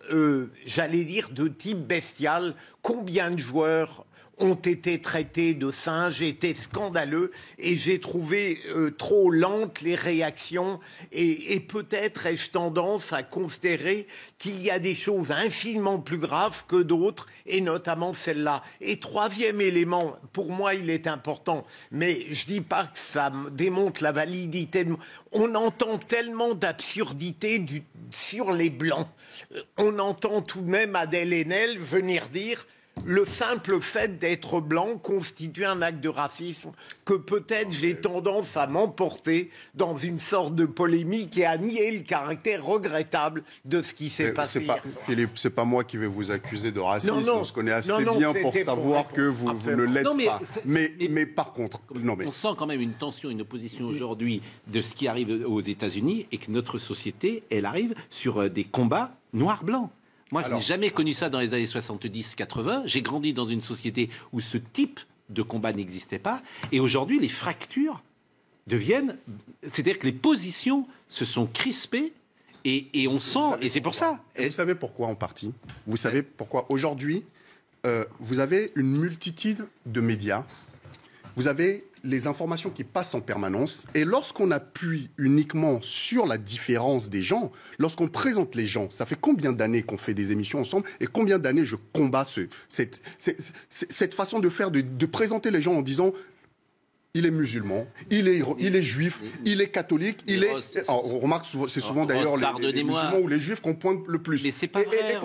j'allais dire, de type bestial. Combien de joueurs ont été traités de singes, étaient scandaleux, et j'ai trouvé trop lentes les réactions, et peut-être ai-je tendance à considérer qu'il y a des choses infiniment plus graves que d'autres, et notamment celle-là. Et troisième élément, pour moi il est important, mais je dis pas que ça démontre la validité de... On entend tellement d'absurdités sur les Blancs. On entend tout de même Adèle Haenel venir dire... Le simple fait d'être blanc constitue un acte de racisme que peut-être j'ai tendance à m'emporter dans une sorte de polémique et à nier le caractère regrettable de ce qui s'est passé hier soir. Philippe, c'est pas moi qui vais vous accuser de racisme. On se connaît assez bien pour savoir que vous ne l'êtes pas. Mais par contre... On sent quand même une tension, une opposition aujourd'hui de ce qui arrive aux États-Unis et que notre société, elle arrive sur des combats noir-blanc. Moi, je n'ai jamais connu ça dans les années 70-80. J'ai grandi dans une société où ce type de combat n'existait pas. Et aujourd'hui, les fractures deviennent... C'est-à-dire que les positions se sont crispées et on sent... Et c'est pour ça. Vous savez pourquoi en partie ? Vous savez pourquoi aujourd'hui, vous avez une multitude de médias. Vous avez les informations qui passent en permanence. Et lorsqu'on appuie uniquement sur la différence des gens, lorsqu'on présente les gens, ça fait combien d'années qu'on fait des émissions ensemble et combien d'années je combats cette façon de faire, de présenter les gens en disant... Il est musulman, il est juif, il est catholique, il est... on remarque, c'est souvent d'ailleurs les musulmans ou les juifs qu'on pointe le plus. Mais c'est pas vrai,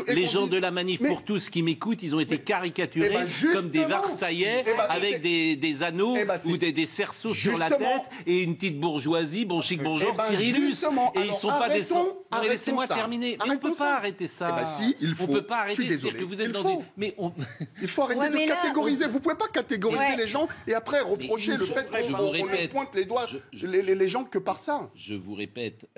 les gens de la Manif pour tous qui m'écoutent, ils ont été caricaturés comme des Versaillais avec des anneaux ou des cerceaux sur la tête et une petite bourgeoisie, bon chic bonjour, Cyrillus. Et ils sont pas des... Mais laissez-moi terminer. Mais on ne peut pas arrêter ça. Si, il faut. On ne peut pas arrêter. C'est-à-dire que vous êtes dans une... Il faut arrêter de catégoriser. Vous ne pouvez pas catégoriser les gens et après reprocher le fait qu'on ne pointe les doigts les gens que par ça. Je vous répète,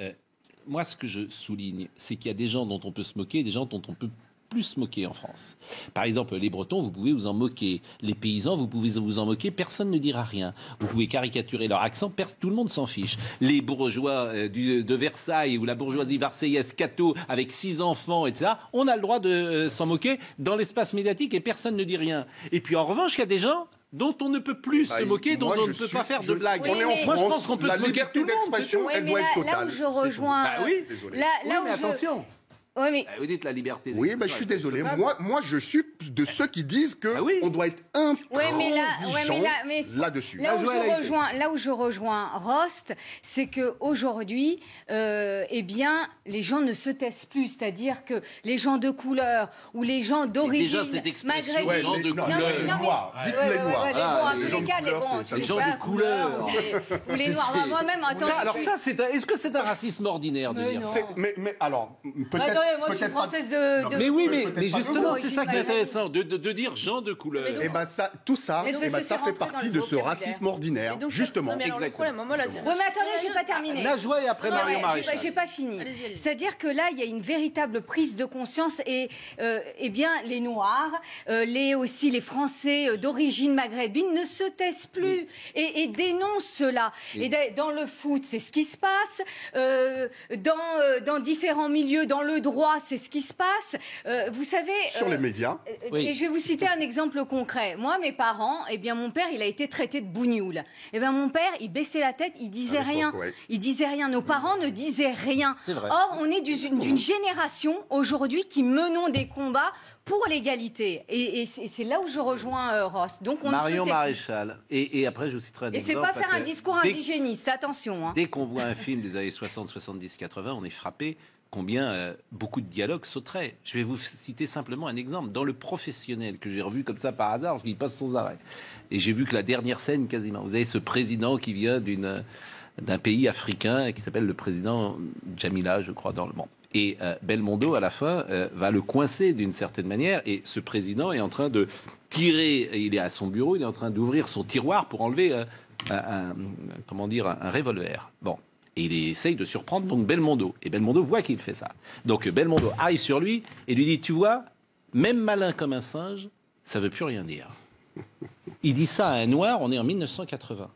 moi ce que je souligne, c'est qu'il y a des gens dont on peut se moquer et des gens dont on peut plus se moquer en France. Par exemple, les Bretons, vous pouvez vous en moquer. Les paysans, vous pouvez vous en moquer, personne ne dira rien. Vous pouvez caricaturer leur accent, tout le monde s'en fiche. Les bourgeois de Versailles ou la bourgeoisie marseillaise catho avec 6 enfants, etc., on a le droit de s'en moquer dans l'espace médiatique et personne ne dit rien. Et puis en revanche, il y a des gens dont on ne peut plus se moquer, dont on ne peut pas faire de blagues. On est en France, je pense qu'on peut la liberté d'expression, elle doit être totale. Là où je rejoins... mais attention. Oui, mais... Vous dites la liberté. Oui, je suis désolé. Moi, je suis de ceux qui disent qu'on doit être intransigeant là-dessus. Là où je rejoins Rost, c'est qu'aujourd'hui, les gens ne se taisent plus. C'est-à-dire que les gens de couleur ou les gens d'origine maghrébine... les gens de couleur. Dites-les noirs. Les gens de couleur. Ou les noirs. Moi-même, attendez... Alors ça, est-ce que c'est un racisme ordinaire de dire ça ? Mais alors, peut-être attendez, moi je suis française de... Mais oui, mais pas justement, de c'est ça qui est intéressant, de dire gens de couleur. Et ben ça, tout ça, Mais donc, ça c'est fait rentré partie dans de le ce vocabulaire. racisme ordinaire, donc, justement. non, mais alors, le problème, moi, là, Oui, mais attendez, j'ai pas terminé. Najwa et après Non, Marion ouais, Maréchal. j'ai pas fini. Allez-y. C'est-à-dire que là, il y a une véritable prise de conscience et eh bien les Noirs, aussi les Français d'origine maghrébine ne se taisent plus et dénoncent cela. Et dans le foot, c'est ce qui se passe. Dans différents milieux, dans le droit, c'est ce qui se passe. Vous savez. Sur les médias. Et je vais vous citer un exemple concret. Moi, mes parents, eh bien, mon père, il a été traité de bougnoul. Eh bien, mon père, il baissait la tête, il disait rien. Ouais. Il disait rien. Nos parents ne disaient rien. Or, on est d'une génération aujourd'hui qui menons des combats pour l'égalité. Et c'est là où je rejoins Ross. Donc, on Marion ne se tait- Maréchal. Et après, je vous citerai un Et c'est exemple. pas parce faire un que discours indigéniste, attention. Hein. Dès qu'on voit un film des années 60, 70, 80, on est frappé combien beaucoup de dialogues sauteraient. Je vais vous citer simplement un exemple. Dans Le Professionnel, que j'ai revu comme ça par hasard, je y passe sans arrêt. Et j'ai vu que la dernière scène, quasiment, vous avez ce président qui vient d'un pays africain qui s'appelle le président Jamila, je crois, dans le monde. Et Belmondo, à la fin, va le coincer d'une certaine manière. Et ce président est en train de tirer, il est à son bureau, il est en train d'ouvrir son tiroir pour enlever un revolver. Bon. Et il essaye de surprendre donc Belmondo. Et Belmondo voit qu'il fait ça. Donc Belmondo arrive sur lui et lui dit, tu vois, même malin comme un singe, ça veut plus rien dire. Il dit ça à un noir, on est en 1980.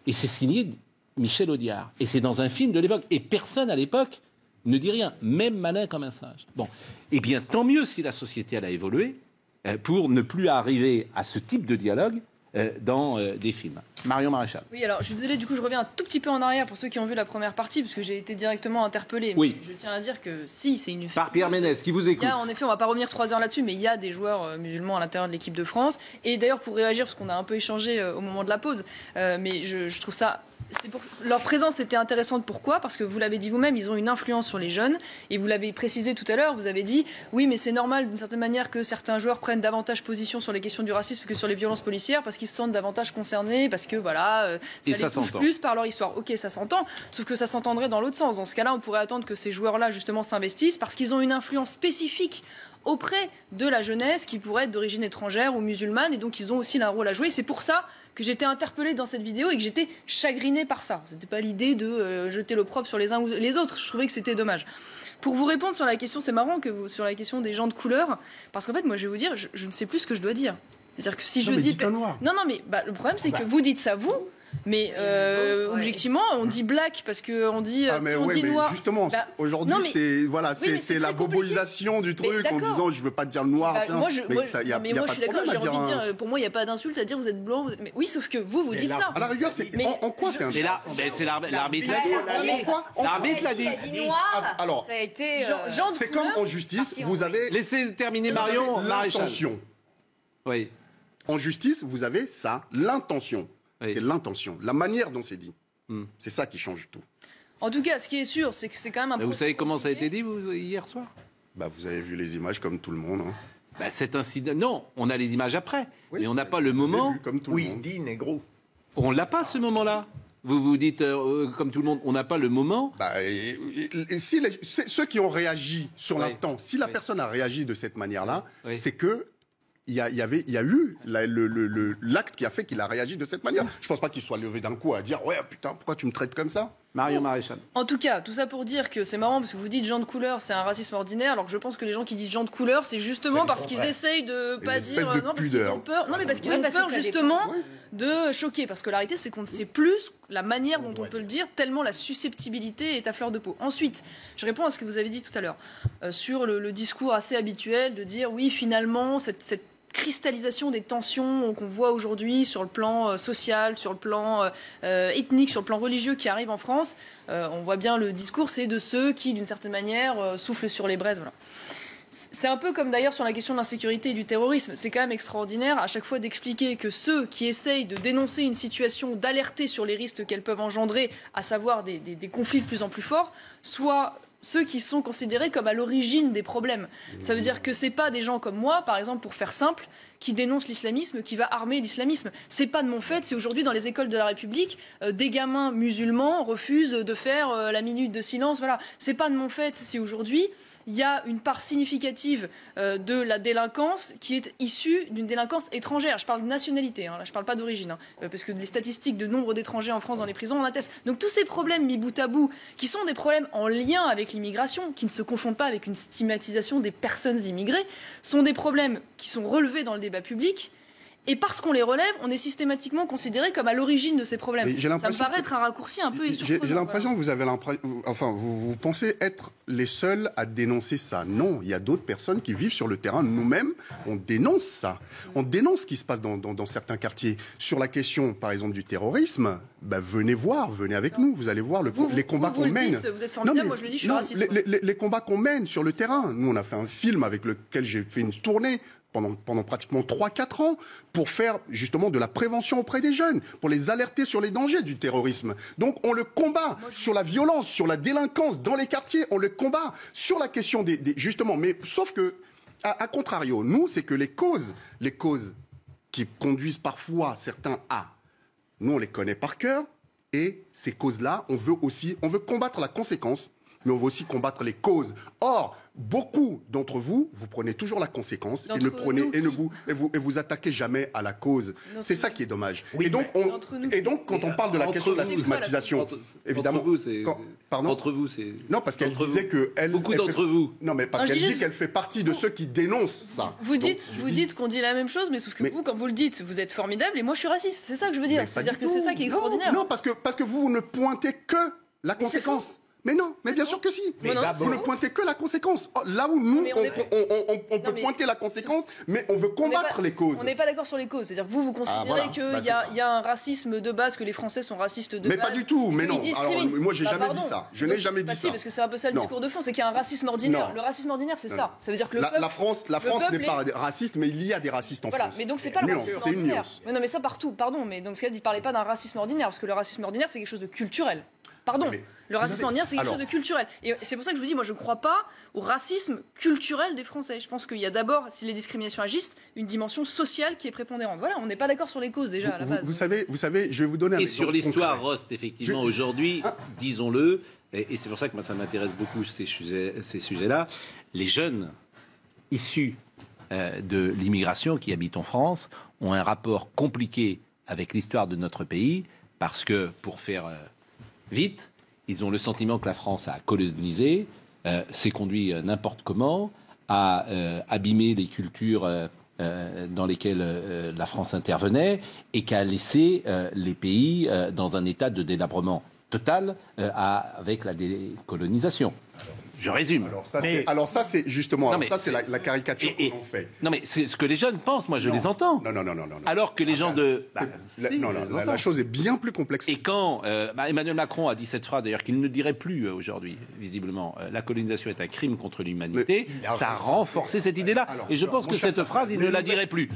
Et c'est signé Michel Audiard. Et c'est dans un film de l'époque. Et personne à l'époque ne dit rien, même malin comme un singe. Bon, eh bien, tant mieux si la société elle a évolué pour ne plus arriver à ce type de dialogue dans des films. Marion Maréchal. Oui, alors je suis désolée, du coup je reviens un tout petit peu en arrière pour ceux qui ont vu la première partie, parce que j'ai été directement interpellée. Oui. Mais je tiens à dire que si, c'est une... Par Pierre Ménès, qui vous écoute. Il y a, en effet, on va pas revenir 3 heures là-dessus, mais il y a des joueurs musulmans à l'intérieur de l'équipe de France. Et d'ailleurs, pour réagir, parce qu'on a un peu échangé au moment de la pause, mais je trouve ça... Leur présence était intéressante. Pourquoi ? Parce que vous l'avez dit vous-même, ils ont une influence sur les jeunes. Et vous l'avez précisé tout à l'heure, vous avez dit, oui, mais c'est normal d'une certaine manière que certains joueurs prennent davantage position sur les questions du racisme que sur les violences policières, parce qu'ils se sentent davantage concernés, parce que voilà, ça les touche plus par leur histoire. Ok, ça s'entend, sauf que ça s'entendrait dans l'autre sens. Dans ce cas-là, on pourrait attendre que ces joueurs-là, justement, s'investissent, parce qu'ils ont une influence spécifique auprès de la jeunesse qui pourrait être d'origine étrangère ou musulmane, et donc ils ont aussi un rôle à jouer. C'est pour ça que j'étais interpellée dans cette vidéo et que j'étais chagrinée par ça. C'était pas l'idée de jeter l'opprobre sur les uns ou les autres. Je trouvais que c'était dommage. Pour vous répondre sur la question, c'est marrant que sur la question des gens de couleur, parce qu'en fait, moi, je vais vous dire, je ne sais plus ce que je dois dire. C'est-à-dire que si je dis... Non, mais le problème, c'est que vous dites ça, vous... Mais objectivement, on dit black parce qu'on dit si on dit noir. Justement, aujourd'hui, c'est la boboisation du truc en disant je veux pas te dire le noir. Moi, je suis d'accord. J'ai envie de dire, pour moi, il n'y a pas d'insulte à dire vous êtes blanc. Mais oui, sauf que vous dites ça. À la rigueur, en quoi c'est un C'est l'arbitre l'a dit. Alors, ça a été. C'est comme en justice, vous avez. Laissez terminer Marion. L'intention. Oui. En justice, vous avez ça, l'intention. Oui. C'est l'intention, la manière dont c'est dit. C'est ça qui change tout. En tout cas, ce qui est sûr, c'est que c'est quand même un... Vous savez comment ça a été dit hier soir ? Vous avez vu les images comme tout le monde. Hein. Cet incident... Non, on a les images après, mais on n'a pas le moment... Vu comme tout le monde. Dit négro. On l'a pas, ce moment-là. Vous vous dites, comme tout le monde, on n'a pas le moment. Si ceux qui ont réagi sur l'instant, si la personne a réagi de cette manière-là, c'est que il y a eu l'acte qui a fait qu'il a réagi de cette manière. Je pense pas qu'il soit levé d'un coup à dire ouais putain pourquoi tu me traites comme ça. Marion Maréchal. En tout cas, tout ça pour dire que c'est marrant parce que vous dites gens de couleur, c'est un racisme ordinaire. Alors que je pense que les gens qui disent gens de couleur, c'est justement parce qu'ils essayent de pas dire non parce qu'ils ont peur. Non mais parce qu'ils ont peur justement de choquer. Parce que la réalité c'est qu'on ne sait plus la manière dont on peut le dire tellement la susceptibilité est à fleur de peau. Ensuite, je réponds à ce que vous avez dit tout à l'heure sur le discours assez habituel de dire oui finalement cette cristallisation des tensions qu'on voit aujourd'hui sur le plan social, sur le plan ethnique, sur le plan religieux qui arrive en France. On voit bien le discours, c'est de ceux qui, d'une certaine manière, soufflent sur les braises. Voilà. C'est un peu comme d'ailleurs sur la question de l'insécurité et du terrorisme. C'est quand même extraordinaire à chaque fois d'expliquer que ceux qui essayent de dénoncer une situation, d'alerter sur les risques qu'elles peuvent engendrer, à savoir des conflits de plus en plus forts, soient ceux qui sont considérés comme à l'origine des problèmes. Ça veut dire que c'est pas des gens comme moi, par exemple, pour faire simple, qui dénonce l'islamisme, qui va armer l'islamisme. C'est pas de mon fait, c'est aujourd'hui dans les écoles de la République, des gamins musulmans refusent de faire la minute de silence. Voilà, c'est pas de mon fait si aujourd'hui il y a une part significative de la délinquance qui est issue d'une délinquance étrangère. Je parle de nationalité, là, je ne parle pas d'origine, parce que les statistiques de nombre d'étrangers en France dans les prisons en attestent. Donc tous ces problèmes mis bout à bout, qui sont des problèmes en lien avec l'immigration, qui ne se confondent pas avec une stigmatisation des personnes immigrées, sont des problèmes qui sont relevés dans le débat public. Et parce qu'on les relève, on est systématiquement considéré comme à l'origine de ces problèmes. Ça me paraît être un raccourci un peu surprenant. J'ai l'impression que vous avez vous pensez être les seuls à dénoncer ça. Non, il y a d'autres personnes qui vivent sur le terrain. Nous-mêmes, on dénonce ça. On dénonce ce qui se passe dans certains quartiers. Sur la question, par exemple, du terrorisme, venez voir, venez avec nous. Vous allez voir les combats qu'on mène. Vous êtes formidable, moi je le dis, je suis raciste. Les combats qu'on mène sur le terrain. Nous, on a fait un film avec lequel j'ai fait une tournée pendant pratiquement 3-4 ans pour faire justement de la prévention auprès des jeunes, pour les alerter sur les dangers du terrorisme. Donc on le combat sur la violence, sur la délinquance dans les quartiers, on le combat sur la question justement, mais sauf que, à contrario, nous, c'est que les causes qui conduisent parfois certains à, nous on les connaît par cœur, et ces causes-là, on veut combattre la conséquence, mais on veut aussi combattre les causes. Or, beaucoup d'entre vous, vous prenez toujours la conséquence et vous attaquez jamais à la cause. C'est ça qui est dommage. Oui, et donc, quand on parle de la question de la stigmatisation, évidemment, entre vous, c'est non, parce qu'elle disait que beaucoup d'entre vous. Non, mais parce qu'elle dit qu'elle fait partie de ceux qui dénoncent ça. Vous dites qu'on dit la même chose, mais sauf que vous, quand vous le dites, vous êtes formidable et moi je suis raciste. C'est ça que je veux dire. C'est-à-dire que c'est ça qui est extraordinaire. Non, parce que vous ne pointez que la conséquence. Mais non, mais bien sûr que si. Vous ne pointez que la conséquence. Là où nous, on peut pointer la conséquence, mais on veut combattre les causes. On n'est pas d'accord sur les causes. C'est-à-dire que vous considérez qu'il y a un racisme de base, que les Français sont racistes de base. Mais pas du tout, mais non. Alors, moi, j'ai jamais dit ça. Je n'ai jamais dit ça. Si, parce que c'est un peu ça le discours de fond, c'est qu'il y a un racisme ordinaire. Le racisme ordinaire, c'est ça. Ça veut dire que la France n'est pas raciste, mais il y a des racistes en France. Voilà, mais donc c'est pas le racisme ordinaire. Mais non, mais ça partout, pardon. Mais donc, il ne parlait pas d'un racisme ordinaire, parce que le racisme ordinaire, c'est quelque chose de culturel. Pardon, le racisme ordinaire, c'est quelque chose de culturel. Et c'est pour ça que je vous dis, moi, je ne crois pas au racisme culturel des Français. Je pense qu'il y a d'abord, si les discriminations agissent, une dimension sociale qui est prépondérante. Voilà, on n'est pas d'accord sur les causes, déjà, à la base. Vous savez, je vais vous donner un exemple. Et sur l'histoire, Rost, effectivement, aujourd'hui, disons-le, et c'est pour ça que moi, ça m'intéresse beaucoup, ces sujets-là, les jeunes issus de l'immigration qui habitent en France ont un rapport compliqué avec l'histoire de notre pays, parce que, pour faire vite, ils ont le sentiment que la France a colonisé, s'est conduit n'importe comment, a abîmé les cultures dans lesquelles la France intervenait et qu'a laissé les pays dans un état de délabrement total avec la décolonisation. Je résume. Alors ça, c'est justement, c'est la caricature qu'on en fait. Non, mais c'est ce que les jeunes pensent, moi je les entends. Non. Alors que les gens de... la chose est bien plus complexe. Et quand Emmanuel Macron a dit cette phrase, d'ailleurs qu'il ne dirait plus aujourd'hui, visiblement, la colonisation est un crime contre l'humanité, ça a renforcé cette idée-là. Et je pense que cette phrase, il ne la dirait plus.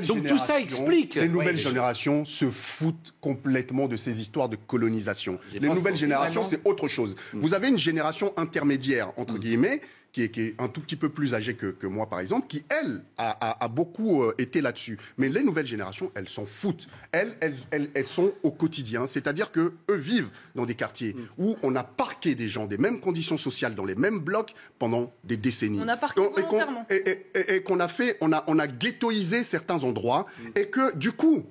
Donc tout ça explique. Les nouvelles générations se foutent complètement de ces histoires de colonisation. Les nouvelles générations, c'est autre chose. Vous avez une génération intermédiaire, entre guillemets, qui est un tout petit peu plus âgée que moi, par exemple, qui, elle, a beaucoup été là-dessus. Mais les nouvelles générations, elles s'en foutent. Elles sont au quotidien. C'est-à-dire qu'eux vivent dans des quartiers où on a parqué des gens des mêmes conditions sociales, dans les mêmes blocs, pendant des décennies. On a parqué volontairement. Et qu'on a fait, on a ghettoisé certains endroits. Et que, du coup,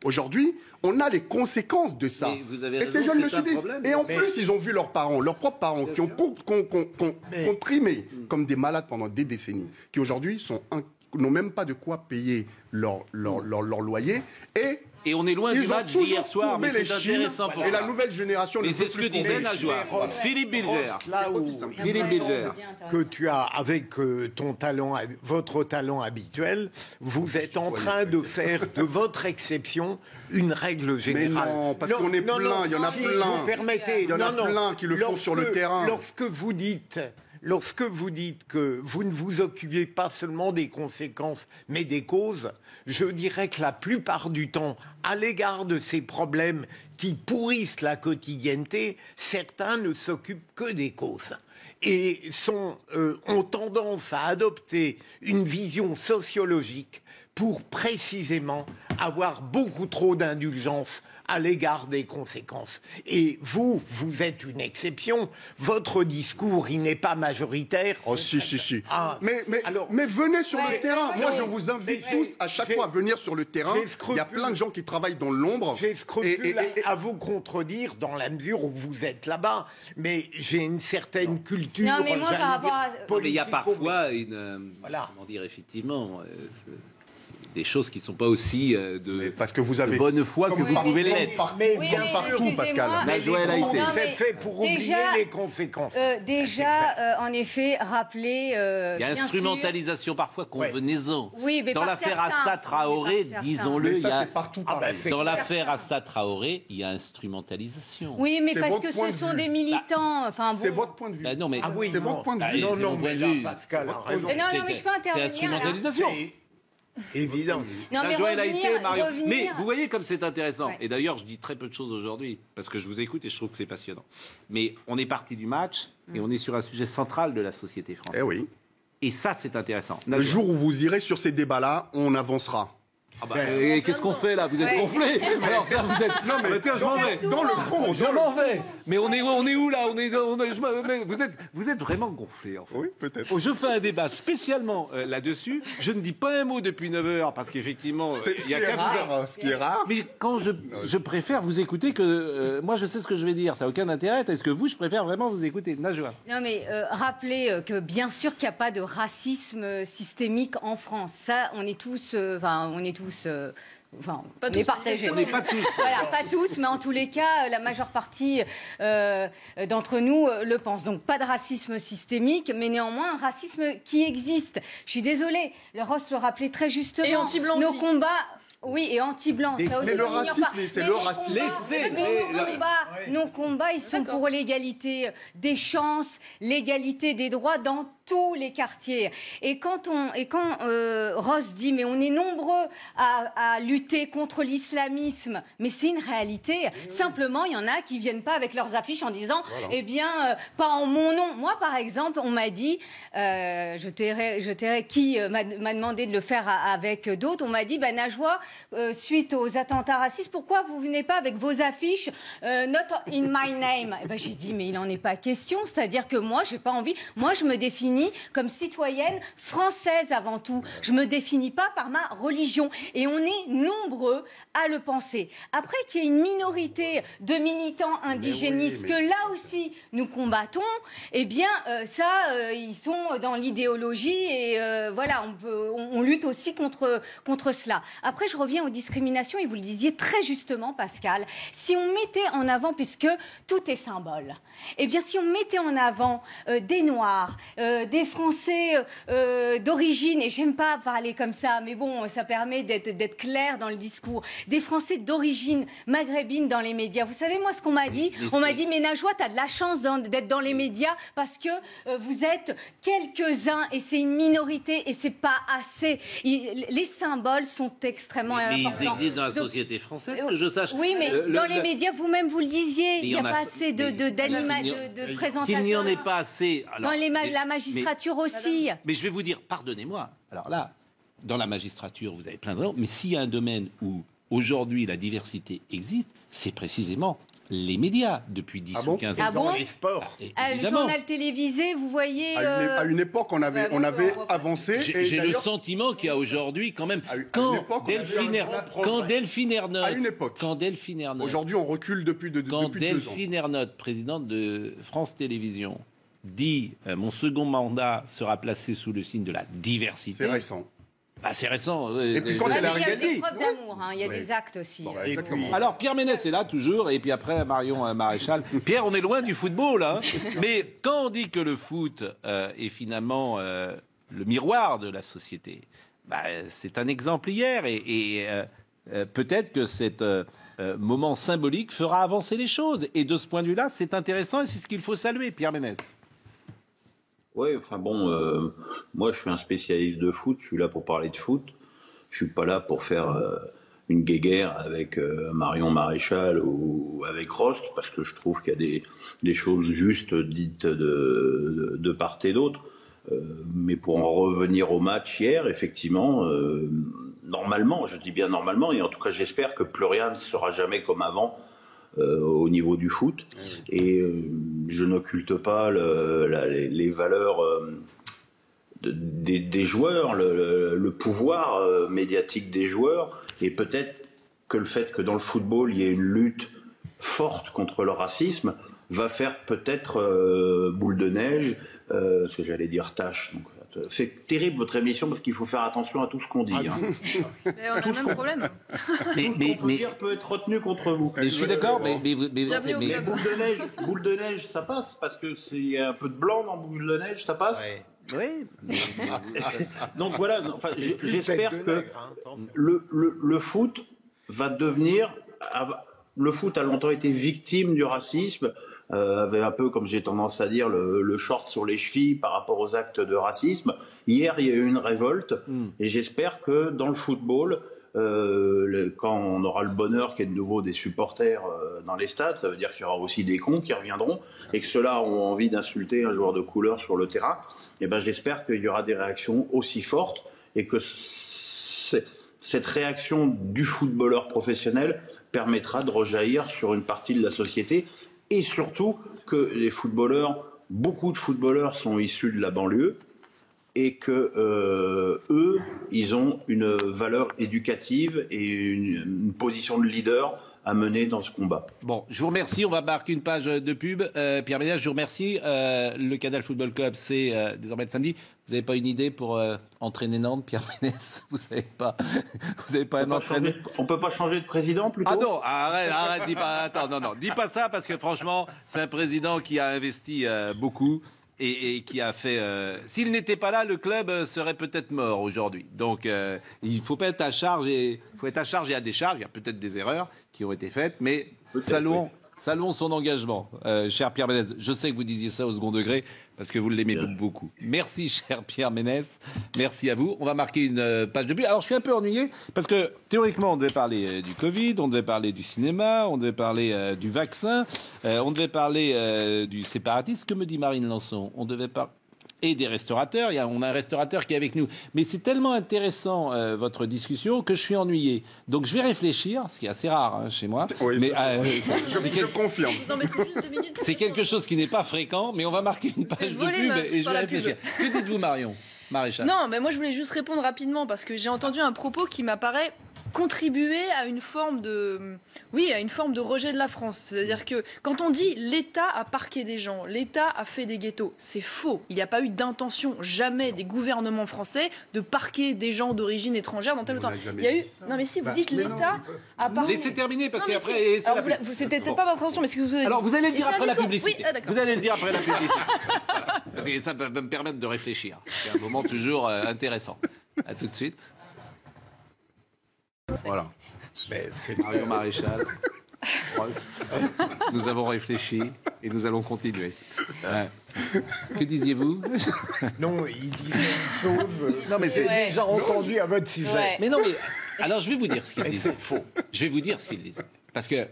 aujourd'hui, on a les conséquences de ça. Et ces jeunes le subissent. Et en plus, ils ont vu leurs propres parents, qui ont comprimé comme des malades pendant des décennies, qui aujourd'hui n'ont même pas de quoi payer leur loyer. Et on est loin du match d'hier soir, mais c'est intéressant pour ça. Et la nouvelle génération ne veut plus. Et c'est ce que disait Najwa. Philippe Bilger. Philippe Bilger, que tu as avec votre talent habituel, vous êtes en train de faire de votre exception une règle générale. Mais non, parce qu'on est plein, il y en a plein. Vous permettez, il y en a plein qui le font sur le terrain. Lorsque vous dites que vous ne vous occupez pas seulement des conséquences, mais des causes, je dirais que la plupart du temps, à l'égard de ces problèmes qui pourrissent la quotidienneté, certains ne s'occupent que des causes et ont tendance à adopter une vision sociologique pour précisément avoir beaucoup trop d'indulgence à l'égard des conséquences. Et vous êtes une exception. Votre discours, il n'est pas majoritaire. Oh si. Ah, mais venez sur le terrain. Moi, je vous invite tous à chaque fois à venir sur le terrain. Il y a plein de gens qui travaillent dans l'ombre. J'ai scrupule à vous contredire dans la mesure où vous êtes là-bas. Mais j'ai une certaine culture. Non, mais moi, par rapport à... Mais il y a parfois comment dire, effectivement... des choses qui ne sont pas aussi de bonne foi que vous pouvez l'être. Mais bien partout, Pascal. La Joël a été. C'est fait pour oublier les conséquences. En effet, rappeler... il y a instrumentalisation parfois, convenez-en. Oui, mais dans l'affaire Assa Traoré, disons-le, dans l'affaire Assa Traoré, il y a instrumentalisation. Oui, mais parce que ce sont des militants. C'est votre point de vue. Non, mais c'est votre point de vue. Non, mais là, Pascal a raison. Non, mais je peux intervenir. C'est instrumentalisation. Évident. Non, mais revenir... Mais vous voyez comme c'est intéressant. Ouais. Et d'ailleurs, je dis très peu de choses aujourd'hui parce que je vous écoute et je trouve que c'est passionnant. Mais on est parti du match et on est sur un sujet central de la société française. Eh oui. Et ça, c'est intéressant. Le jour où vous irez sur ces débats-là, on avancera. Qu'est-ce qu'on fait là? Vous êtes gonflés. Alors ça, vous êtes. Non mais tiens, je m'en vais. Dans le fond, je m'en vais. Mais on est où là? Vous êtes vraiment gonflés en fait. Oui, peut-être. Je fais un débat spécialement là-dessus. Je ne dis pas un mot depuis 9 heures parce qu'effectivement, il y a ce qui est rare. Mais quand je préfère vous écouter que moi je sais ce que je vais dire. Ça n'a aucun intérêt. Est-ce que je préfère vraiment vous écouter, Najwa? Non mais rappelez que bien sûr qu'il n'y a pas de racisme systémique en France. Ça, on est tous partagés. On n'est pas tous. Voilà, pas tous, mais en tous les cas, la majeure partie d'entre nous le pense. Donc pas de racisme systémique, mais néanmoins un racisme qui existe. Je suis désolée, Ross le rappelait très justement. Et anti-blanc nos aussi. combats. Oui, et anti-blanc. Mais le racisme, c'est le racisme. Nos combats, ils sont pour l'égalité des chances, l'égalité des droits dans tous les quartiers. Et quand Ross dit, mais on est nombreux à lutter contre l'islamisme, mais c'est une réalité. Simplement, il y en a qui viennent pas avec leurs affiches en disant, pas en mon nom. Moi, par exemple, on m'a dit, je tairai qui m'a demandé de le faire avec d'autres. On m'a dit, Najwa, suite aux attentats racistes, pourquoi vous venez pas avec vos affiches Not in my name? J'ai dit, mais il n'en est pas question. C'est-à-dire que moi, j'ai pas envie. Moi, je me définis comme citoyenne française avant tout. Je me définis pas par ma religion. Et on est nombreux à le penser. Après qu'il y ait une minorité de militants indigénistes que là aussi nous combattons, ils sont dans l'idéologie et on lutte aussi contre cela. Après, je reviens aux discriminations et vous le disiez très justement, Pascal. Si on mettait en avant, puisque tout est symbole, si on mettait en avant des Noirs, des Français d'origine, et j'aime pas parler comme ça, mais bon, ça permet d'être clair dans le discours, des Français d'origine maghrébine dans les médias. Vous savez, moi, ce qu'on m'a dit, on m'a dit, mais Najwa, t'as de la chance d'être dans les médias parce que vous êtes quelques-uns et c'est une minorité et c'est pas assez. Les symboles sont extrêmement importants. Ils existent dans la société française, que je sache. Oui, mais dans les médias, vous-même, vous le disiez, il n'y a pas assez de présentateurs. Qu'il n'y en ait pas assez. Alors, dans la magistrature aussi. Mais je vais vous dire, pardonnez-moi. Alors là, dans la magistrature, vous avez plein de raisons. Mais s'il y a un domaine où aujourd'hui la diversité existe, c'est précisément les médias depuis 10 ou 15 ans. Dans les sports. Le journal télévisé, vous voyez... À une époque, on avait avancé. J'ai le sentiment qu'il y a aujourd'hui quand même... Quand Delphine Ernotte... Aujourd'hui, on recule depuis 2 ans. Quand Delphine Ernotte, présidente de France Télévisions, dit « Mon second mandat sera placé sous le signe de la diversité ». C'est récent. C'est récent. Et puis quand il y a des preuves d'amour, il y a des actes aussi. Alors Pierre Ménès est là toujours, et puis après Marion Maréchal. Pierre, on est loin du football, hein. Mais quand on dit que le foot est finalement le miroir de la société, c'est un exemple hier, et peut-être que cet moment symbolique fera avancer les choses. Et de ce point de vue-là, c'est intéressant, et c'est ce qu'il faut saluer, Pierre Ménès. Oui, moi je suis un spécialiste de foot, je suis là pour parler de foot, je suis pas là pour faire une guéguerre avec Marion Maréchal ou avec Rost, parce que je trouve qu'il y a des choses justes dites de part et d'autre. Mais pour en revenir au match hier, effectivement, normalement, je dis bien normalement, et en tout cas j'espère que plus rien ne sera jamais comme avant au niveau du foot. Et je n'occulte pas les valeurs des joueurs, le pouvoir médiatique des joueurs, et peut-être que le fait que dans le football il y ait une lutte forte contre le racisme va faire peut-être boule de neige, ce que j'allais dire tâche. Donc, c'est terrible votre émission parce qu'il faut faire attention à tout ce qu'on dit. Hein. Mais on a le même problème. Mais dire peut être retenu contre vous. Mais je suis d'accord, mais boule de neige, ça passe parce que c'est un peu de blanc dans boule de neige, ça passe. Oui. Donc voilà. Enfin, j'espère que le foot va devenir. Le foot a longtemps été victime du racisme. Avait un peu, comme j'ai tendance à dire, le short sur les chevilles par rapport aux actes de racisme. Hier, il y a eu une révolte, et j'espère que dans le football, quand on aura le bonheur qu'il y ait de nouveau des supporters dans les stades, ça veut dire qu'il y aura aussi des cons qui reviendront, et que ceux-là ont envie d'insulter un joueur de couleur sur le terrain. Et ben, j'espère qu'il y aura des réactions aussi fortes, et que cette réaction du footballeur professionnel permettra de rejaillir sur une partie de la société. Et surtout que les footballeurs, beaucoup de footballeurs sont issus de la banlieue et que eux, ils ont une valeur éducative et une position de leader à mener dans ce combat. Bon, je vous remercie. On va marquer une page de pub. Pierre Ménès, je vous remercie. Le Canal Football Club, c'est désormais le samedi. Vous n'avez pas une idée pour entraîner Nantes, Pierre Ménès? Vous n'avez pas un entraîneur? On peut pas changer de président plutôt? Ah non, arrête, dis pas. Attends, non, dis pas ça parce que franchement, c'est un président qui a investi beaucoup. Et qui a fait... s'il n'était pas là, le club serait peut-être mort aujourd'hui. Donc, il faut pas être à charge et à décharge. Il y a peut-être des erreurs qui ont été faites, mais saluons son engagement. Cher Pierre Ménès, je sais que vous disiez ça au second degré parce que vous l'aimez beaucoup. Merci, cher Pierre Ménès. Merci à vous. On va marquer une page de but. Alors, je suis un peu ennuyé parce que théoriquement, on devait parler du Covid, on devait parler du cinéma, on devait parler du vaccin, on devait parler du séparatisme. Que me dit Marine Lançon? On devait parler... et des restaurateurs. On a un restaurateur qui est avec nous. Mais c'est tellement intéressant, votre discussion, que je suis ennuyé. Donc, je vais réfléchir, ce qui est assez rare chez moi. Oui, mais, je confirme. Vous en mettez juste 2 minutes. C'est quelque chose qui n'est pas fréquent, mais on va marquer une page de pub et je vais réfléchir. Que dites-vous, Marion Maréchal? Non, mais moi, je voulais juste répondre rapidement parce que j'ai entendu un propos qui m'apparaît contribuer à une forme de rejet de la France. C'est-à-dire que quand on dit l'État a parqué des gens, l'État a fait des ghettos, c'est faux. Il n'y a pas eu d'intention jamais des gouvernements français de parquer des gens d'origine étrangère dans tel ou tel. Il y a eu. Non mais si vous dites l'État a parqué. Laissez terminer parce qu'après. C'était pas votre intention, mais ce que vous avez. Alors vous allez le dire après la publicité. Oui, vous allez le dire après la publicité. Parce que ça va me permettre de réfléchir. C'est un moment toujours intéressant. À tout de suite. Voilà. C'est Marion Maréchal. Prost. Nous avons réfléchi et nous allons continuer. Que disiez-vous? Non, il disait une chose. Non, mais c'est déjà entendu à votre sujet. Ouais. Mais non, mais alors je vais vous dire ce qu'il disait. C'est faux. Je vais vous dire ce qu'il disait. Parce que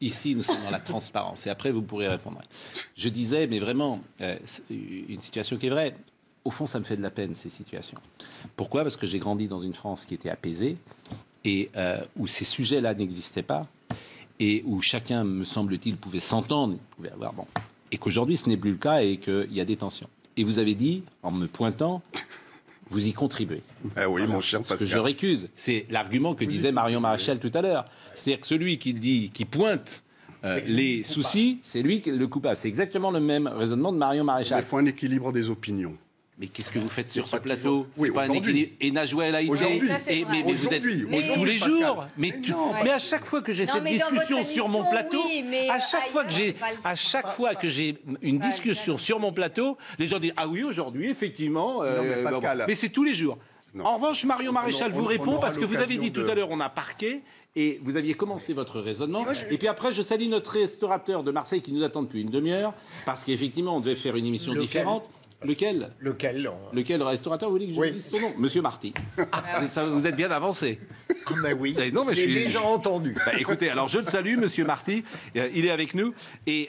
ici, nous sommes dans la transparence et après, vous pourrez répondre. Je disais, mais vraiment, une situation qui est vraie. Au fond, ça me fait de la peine, ces situations. Pourquoi? Parce que j'ai grandi dans une France qui était apaisée et où ces sujets-là n'existaient pas et où chacun, me semble-t-il, pouvait s'entendre, pouvait avoir... Bon. Et qu'aujourd'hui, ce n'est plus le cas et qu'il y a des tensions. Et vous avez dit, en me pointant, vous y contribuez. Ah oui, mon cher Pascal. Ce que je récuse, c'est l'argument que disait Marion Maréchal tout à l'heure. C'est-à-dire que celui qui pointe les soucis, c'est lui le coupable. C'est exactement le même raisonnement de Marion Maréchal. Il faut un équilibre des opinions. Mais qu'est-ce que vous faites sur ce plateau? Oui, c'est pas un équilibre. Et Najouel a été. Mais vous êtes tous les jours. Mais à chaque fois que j'ai cette discussion sur mon plateau, à chaque fois que j'ai une discussion sur mon plateau, les gens disent ah oui aujourd'hui effectivement. Mais c'est tous les jours. En revanche, Marion Maréchal vous répond parce que vous avez dit tout à l'heure on a parqué. Et vous aviez commencé votre raisonnement. Et puis après, je salue notre restaurateur de Marseille qui nous attend depuis une demi-heure parce qu'effectivement, on devait faire une émission différente. Lequel restaurateur, vous voulez que je dise son nom? Monsieur Marty. Ça, vous êtes bien avancé. Ah ben oui, non, mais j'ai déjà entendu. Écoutez, alors je le salue, Monsieur Marty. Il est avec nous. Et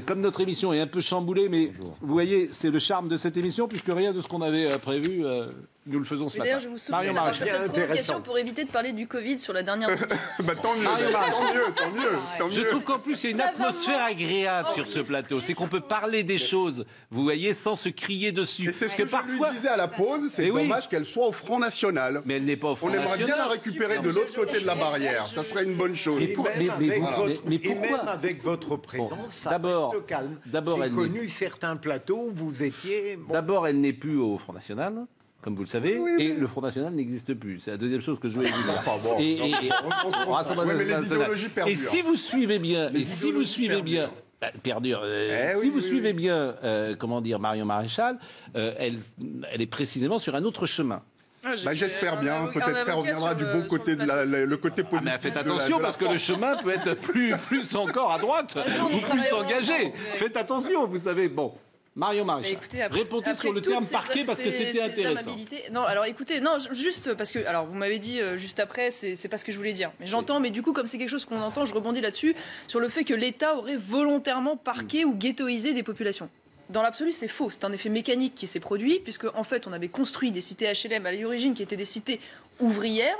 comme notre émission est un peu chamboulée, mais vous voyez, c'est le charme de cette émission, puisque rien de ce qu'on avait prévu nous le faisons ce matin. D'ailleurs, je vous souhaite d'avoir fait cette provocation pour éviter de parler du Covid sur la dernière minute. Tant mieux. Je trouve qu'en plus, il y a une atmosphère agréable sur ce plateau. C'est qu'on peut parler des choses, vous voyez, sans se crier dessus. Et c'est ce que je lui disais à la pause, c'est dommage qu'elle soit au Front National. Mais elle n'est pas au Front National. On aimerait bien la récupérer de l'autre côté de la barrière. Ça serait une bonne chose. Mais pourquoi même avec votre présence, ça reste calme. J'ai connu certains plateaux où vous étiez... D'abord, elle n'est plus au Front National, comme vous le savez, et le Front National n'existe plus. C'est la deuxième chose que je voulais vous dire. Et si vous suivez bien, si vous suivez bien, comment dire, Marion Maréchal, elle est précisément sur un autre chemin. J'espère bien. Peut-être qu'elle reviendra du bon côté, le côté positif. Mais faites attention parce que le chemin peut être plus encore à droite ou plus engagé. Faites attention, vous savez. Bon. Marion Maréchal, répondez sur le terme parquet parce que c'était intéressant. Non, alors écoutez, non, juste parce que, alors vous m'avez dit juste après, c'est pas ce que je voulais dire. Mais j'entends, mais du coup, comme c'est quelque chose qu'on entend, je rebondis là-dessus, sur le fait que l'État aurait volontairement parqué ou ghettoisé des populations. Dans l'absolu, c'est faux. C'est un effet mécanique qui s'est produit, puisque en fait, on avait construit des cités HLM à l'origine qui étaient des cités ouvrières.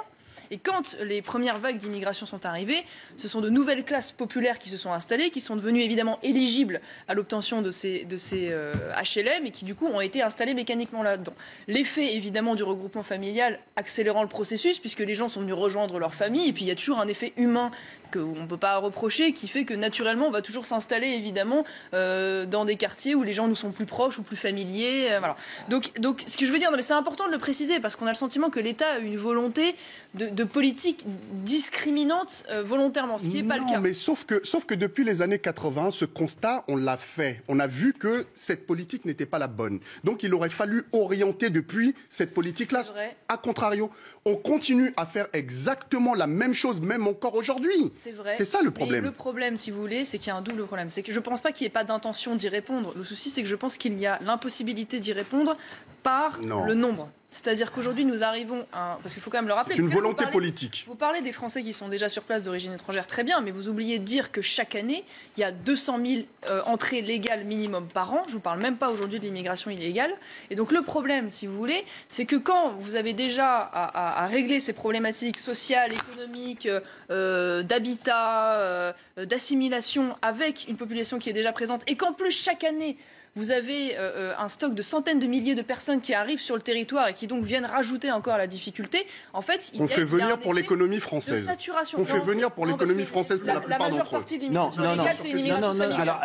Et quand les premières vagues d'immigration sont arrivées, ce sont de nouvelles classes populaires qui se sont installées, qui sont devenues évidemment éligibles à l'obtention de ces HLM et qui du coup ont été installées mécaniquement là-dedans. L'effet évidemment du regroupement familial accélérant le processus, puisque les gens sont venus rejoindre leur famille, et puis il y a toujours un effet humain qu'on ne peut pas reprocher, qui fait que naturellement on va toujours s'installer évidemment dans des quartiers où les gens nous sont plus proches ou plus familiers. Voilà. Donc ce que je veux dire, c'est important de le préciser, parce qu'on a le sentiment que l'État a une volonté de politique discriminante volontairement, ce qui n'est pas le cas. Mais sauf que depuis les années 80, ce constat, on l'a fait. On a vu que cette politique n'était pas la bonne. Donc il aurait fallu orienter depuis cette politique-là. A contrario, on continue à faire exactement la même chose, même encore aujourd'hui. C'est vrai. C'est ça le problème. Mais le problème, si vous voulez, c'est qu'il y a un double problème. C'est que je ne pense pas qu'il n'y ait pas d'intention d'y répondre. Le souci, c'est que je pense qu'il y a l'impossibilité d'y répondre par le nombre. C'est-à-dire qu'aujourd'hui, nous arrivons à... Parce qu'il faut quand même le rappeler. C'est une volonté politique. Vous parlez des Français qui sont déjà sur place d'origine étrangère, très bien, mais vous oubliez de dire que chaque année, il y a 200 000 entrées légales minimum par an. Je ne vous parle même pas aujourd'hui de l'immigration illégale. Et donc le problème, si vous voulez, c'est que quand vous avez déjà à régler ces problématiques sociales, économiques, d'habitat, d'assimilation avec une population qui est déjà présente, et qu'en plus chaque année, vous avez un stock de centaines de milliers de personnes qui arrivent sur le territoire et qui donc viennent rajouter encore la difficulté. En fait, on fait venir pour l'économie française. On fait venir pour l'économie française pour la plupart d'entre eux. Non. Alors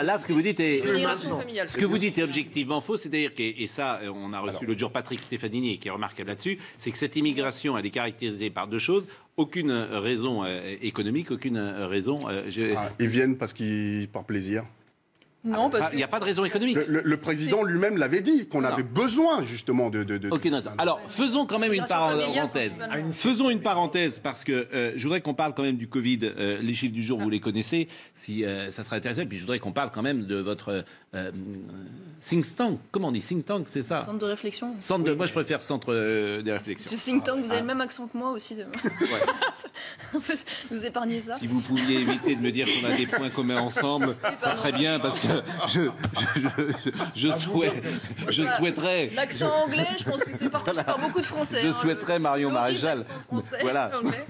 là, ce que vous dites est familiale. Ce que vous dites est objectivement faux, c'est-à-dire que, et ça, on a reçu l'autre jour Patrick Stefanini qui est remarquable là-dessus, c'est que cette immigration, elle est caractérisée par deux choses. Aucune raison économique, aucune raison. Ils viennent parce qu'ils par plaisir. Non, parce il n'y a pas de raison économique. Le président lui-même l'avait dit, qu'on avait besoin justement de... Ok, alors faisons quand même une parenthèse. Faisons une parenthèse, parce que je voudrais qu'on parle quand même du Covid. Les chiffres du jour, vous les connaissez, si ça serait intéressant. Puis je voudrais qu'on parle quand même de votre think tank. Comment on dit think tank, c'est ça? Centre de réflexion. Moi, je préfère centre de réflexion. Ce think tank, vous avez le même accent que moi aussi. Vous épargnez ça. Si vous pouviez éviter de me dire qu'on a des points communs ensemble, ça serait bien, parce que je souhaiterais... L'accent anglais, je pense que c'est partagé par beaucoup de Français. Je souhaiterais Marion Maréchal. Voilà. Anglais.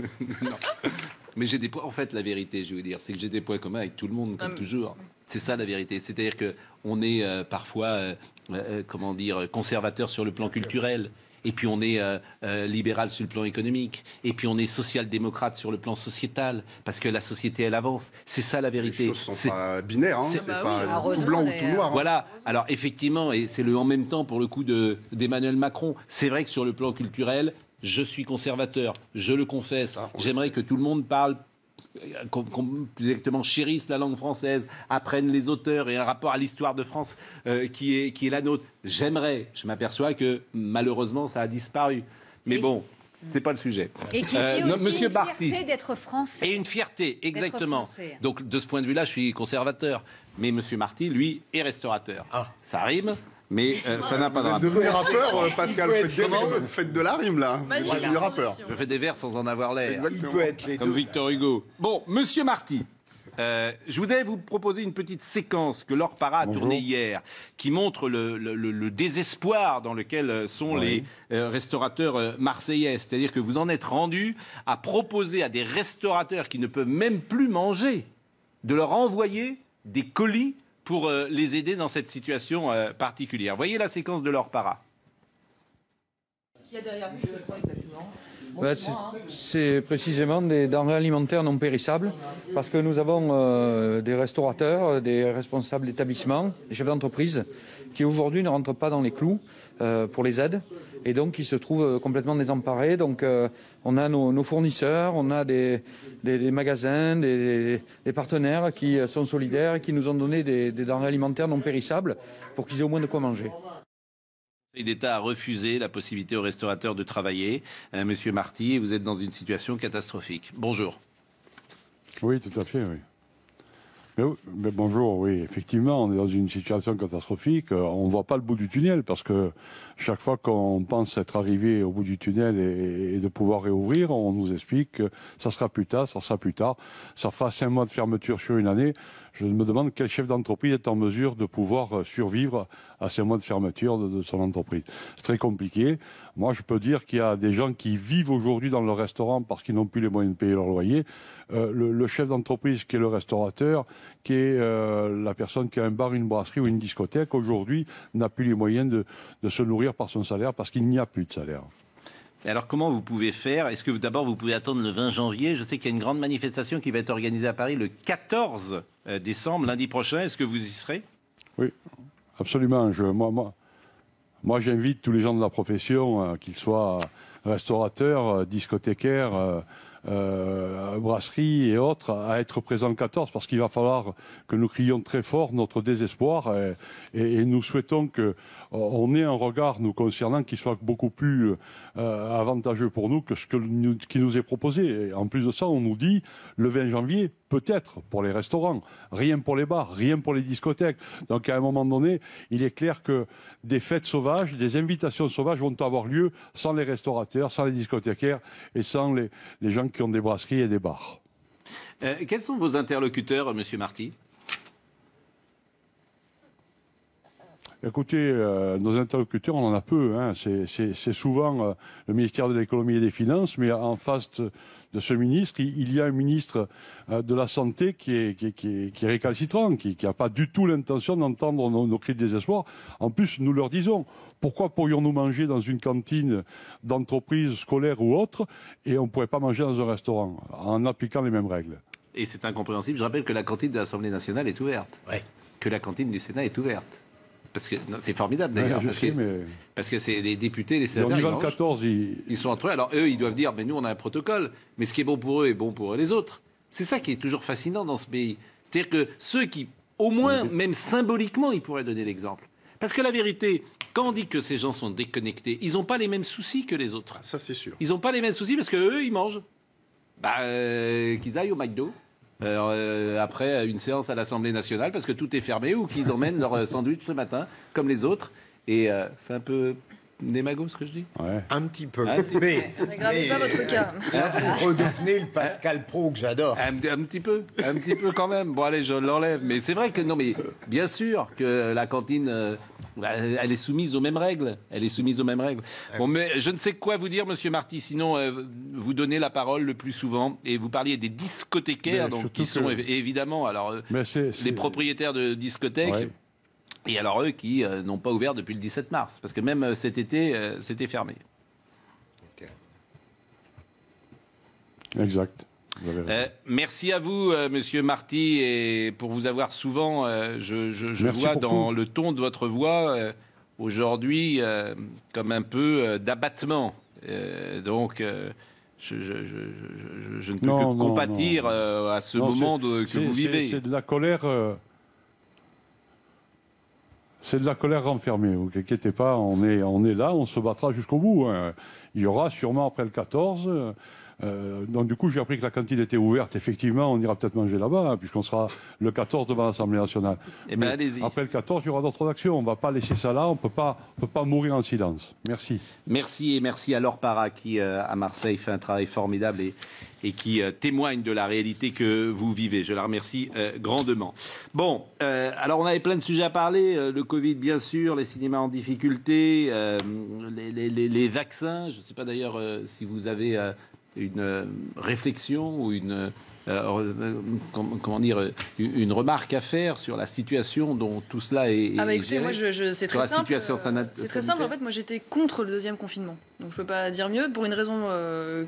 Mais j'ai des points... En fait, la vérité, je veux dire, c'est que j'ai des points communs avec tout le monde, comme toujours. C'est ça, la vérité. C'est-à-dire qu'on est parfois, conservateur sur le plan culturel. Et puis on est libéral sur le plan économique. Et puis on est social-démocrate sur le plan sociétal. Parce que la société, elle avance. C'est ça la vérité. Les choses sont pas binaires. C'est pas tout blanc ou tout noir. Voilà. Alors effectivement, et c'est le en même temps pour le coup d'Emmanuel Macron. C'est vrai que sur le plan culturel, je suis conservateur. Je le confesse. J'aimerais que tout le monde parle... plus exactement chérissent la langue française, apprennent les auteurs et un rapport à l'histoire de France qui est la nôtre. J'aimerais, je m'aperçois que malheureusement ça a disparu. Mais bon, c'est pas le sujet. Et qu'il y ait aussi Monsieur une Barty, fierté d'être français. Et une fierté, exactement. Donc de ce point de vue-là, je suis conservateur. Mais Monsieur Marty, lui, est restaurateur. Ça rime. Mais ça n'a pas de rapport. Devenir rappeur, Pascal, vous faites de la rime là. Vous êtes du rappeur. Je fais des vers sans en avoir l'air. Exactement. Comme Victor Hugo. Bon, Monsieur Marty, Je voudrais vous proposer une petite séquence que Laure Parra a tournée hier, qui montre le désespoir dans lequel sont les restaurateurs marseillais. C'est-à-dire que vous en êtes rendu à proposer à des restaurateurs qui ne peuvent même plus manger de leur envoyer des colis pour les aider dans cette situation particulière. Voyez la séquence de Laure Parra. Ce qu'il y a derrière vous, c'est quoi exactement? C'est précisément des denrées alimentaires non périssables, parce que nous avons des restaurateurs, des responsables d'établissements, des chefs d'entreprise, qui aujourd'hui ne rentrent pas dans les clous pour les aides, et donc qui se trouvent complètement désemparés. Donc on a nos fournisseurs, on a des magasins, des partenaires qui sont solidaires et qui nous ont donné des denrées alimentaires non périssables pour qu'ils aient au moins de quoi manger. L'État a refusé la possibilité aux restaurateurs de travailler. Monsieur Marty, vous êtes dans une situation catastrophique. Bonjour. Oui, tout à fait, oui. Mais bonjour, oui, effectivement, on est dans une situation catastrophique. On ne voit pas le bout du tunnel parce que chaque fois qu'on pense être arrivé au bout du tunnel et de pouvoir réouvrir, on nous explique que ça sera plus tard, ça sera plus tard. Ça fera 5 mois de fermeture sur une année. Je me demande quel chef d'entreprise est en mesure de pouvoir survivre à 5 mois de fermeture de son entreprise. C'est très compliqué. Moi, je peux dire qu'il y a des gens qui vivent aujourd'hui dans le restaurant parce qu'ils n'ont plus les moyens de payer leur loyer. Le chef d'entreprise qui est le restaurateur, qui est la personne qui a un bar, une brasserie ou une discothèque, aujourd'hui n'a plus les moyens de se nourrir par son salaire parce qu'il n'y a plus de salaire. Et alors comment vous pouvez faire? Est-ce que d'abord vous pouvez attendre le 20 janvier? Je sais qu'il y a une grande manifestation qui va être organisée à Paris le 14 décembre, lundi prochain. Est-ce que vous y serez? Oui, absolument. Moi, j'invite tous les gens de la profession, qu'ils soient restaurateurs, discothécaires, brasseries et autres, à être présents le 14 parce qu'il va falloir que nous crions très fort notre désespoir et nous souhaitons qu'on ait un regard nous concernant qui soit beaucoup plus avantageux pour nous que ce qui nous est proposé. Et en plus de ça, on nous dit le 20 janvier, peut-être pour les restaurants, rien pour les bars, rien pour les discothèques. Donc à un moment donné, il est clair que des fêtes sauvages, des invitations sauvages vont avoir lieu sans les restaurateurs, sans les discothécaires et sans les gens qui ont des brasseries et des bars. Quels sont vos interlocuteurs, Monsieur Marty? Écoutez, nos interlocuteurs, on en a peu. Hein. C'est souvent le ministère de l'économie et des finances, mais en face de ce ministre, il y a un ministre de la Santé qui est récalcitrant, qui n'a pas du tout l'intention d'entendre nos cris de désespoir. En plus, nous leur disons, pourquoi pourrions-nous manger dans une cantine d'entreprise scolaire ou autre, et on ne pourrait pas manger dans un restaurant, en appliquant les mêmes règles? Et c'est incompréhensible. Je rappelle que la cantine de l'Assemblée nationale est ouverte, que la cantine du Sénat est ouverte. Parce que c'est formidable d'ailleurs, parce que c'est les députés, les sénateurs, ils sont entre eux. Alors eux, ils doivent dire, mais nous on a un protocole, mais ce qui est bon pour eux est bon pour les autres. C'est ça qui est toujours fascinant dans ce pays. C'est-à-dire que ceux qui, au moins, même symboliquement, ils pourraient donner l'exemple. Parce que la vérité, quand on dit que ces gens sont déconnectés, ils n'ont pas les mêmes soucis que les autres. Ça c'est sûr. Ils n'ont pas les mêmes soucis parce qu'eux, ils mangent. Qu'ils aillent au McDo. Après une séance à l'Assemblée nationale parce que tout est fermé ou qu'ils emmènent leur sandwich le matin comme les autres et c'est un peu démago ce que je dis. Un petit peu. Mais n'aggravez pas votre cas. Vous redevenez le Pascal Praud que j'adore. Un petit peu quand même. Bon allez, je l'enlève. Mais c'est vrai que non, mais bien sûr que la cantine, elle est soumise aux mêmes règles. Bon, mais je ne sais quoi vous dire, Monsieur Marty. Sinon, vous donnez la parole le plus souvent et vous parliez des discothécaires, donc qui sont évidemment alors les propriétaires de discothèques. Ouais. Et alors eux qui n'ont pas ouvert depuis le 17 mars, parce que même cet été, c'était fermé. Okay. Exact. Merci à vous, Monsieur Marty, et pour vous avoir souvent, je vois dans le ton de votre voix aujourd'hui comme un peu d'abattement. Donc, je ne peux que compatir à ce moment que vous vivez. C'est de la colère. C'est de la colère renfermée, vous inquiétez pas, on est là, on se battra jusqu'au bout. Hein. Il y aura sûrement après le 14 Donc du coup, j'ai appris que la cantine était ouverte. Effectivement, on ira peut-être manger là-bas, hein, puisqu'on sera le 14 devant l'Assemblée nationale. Eh ben, allez-y. Après le 14, il y aura d'autres actions. On ne va pas laisser ça là. On peut pas mourir en silence. Merci. Merci et merci à Laure Parra qui, à Marseille, fait un travail formidable et qui témoigne de la réalité que vous vivez. Je la remercie grandement. Bon, alors on avait plein de sujets à parler. Le Covid, bien sûr, les cinémas en difficulté, les vaccins. Je ne sais pas d'ailleurs si vous avez une réflexion ou une remarque à faire sur la situation dont tout cela est écoutez, géré. moi, c'est sur très la simple. situation C'est très simple. En fait, moi, j'étais contre le deuxième confinement. Donc, je peux pas dire mieux. Pour une raison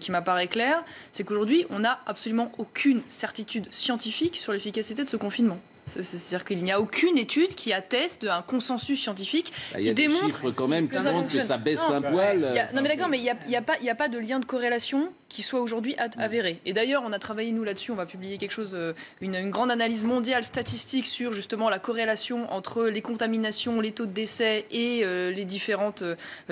qui m'apparaît claire, c'est qu'aujourd'hui, on n'a absolument aucune certitude scientifique sur l'efficacité de ce confinement. C'est-à-dire qu'il n'y a aucune étude qui atteste d'un consensus scientifique qui démontre. Il y a des chiffres quand même qui montrent que ça baisse un poil. Non mais d'accord, mais il n'y a pas de lien de corrélation qui soit aujourd'hui avéré. Et d'ailleurs, on a travaillé nous là-dessus, on va publier quelque chose, une grande analyse mondiale statistique sur justement la corrélation entre les contaminations, les taux de décès et les différents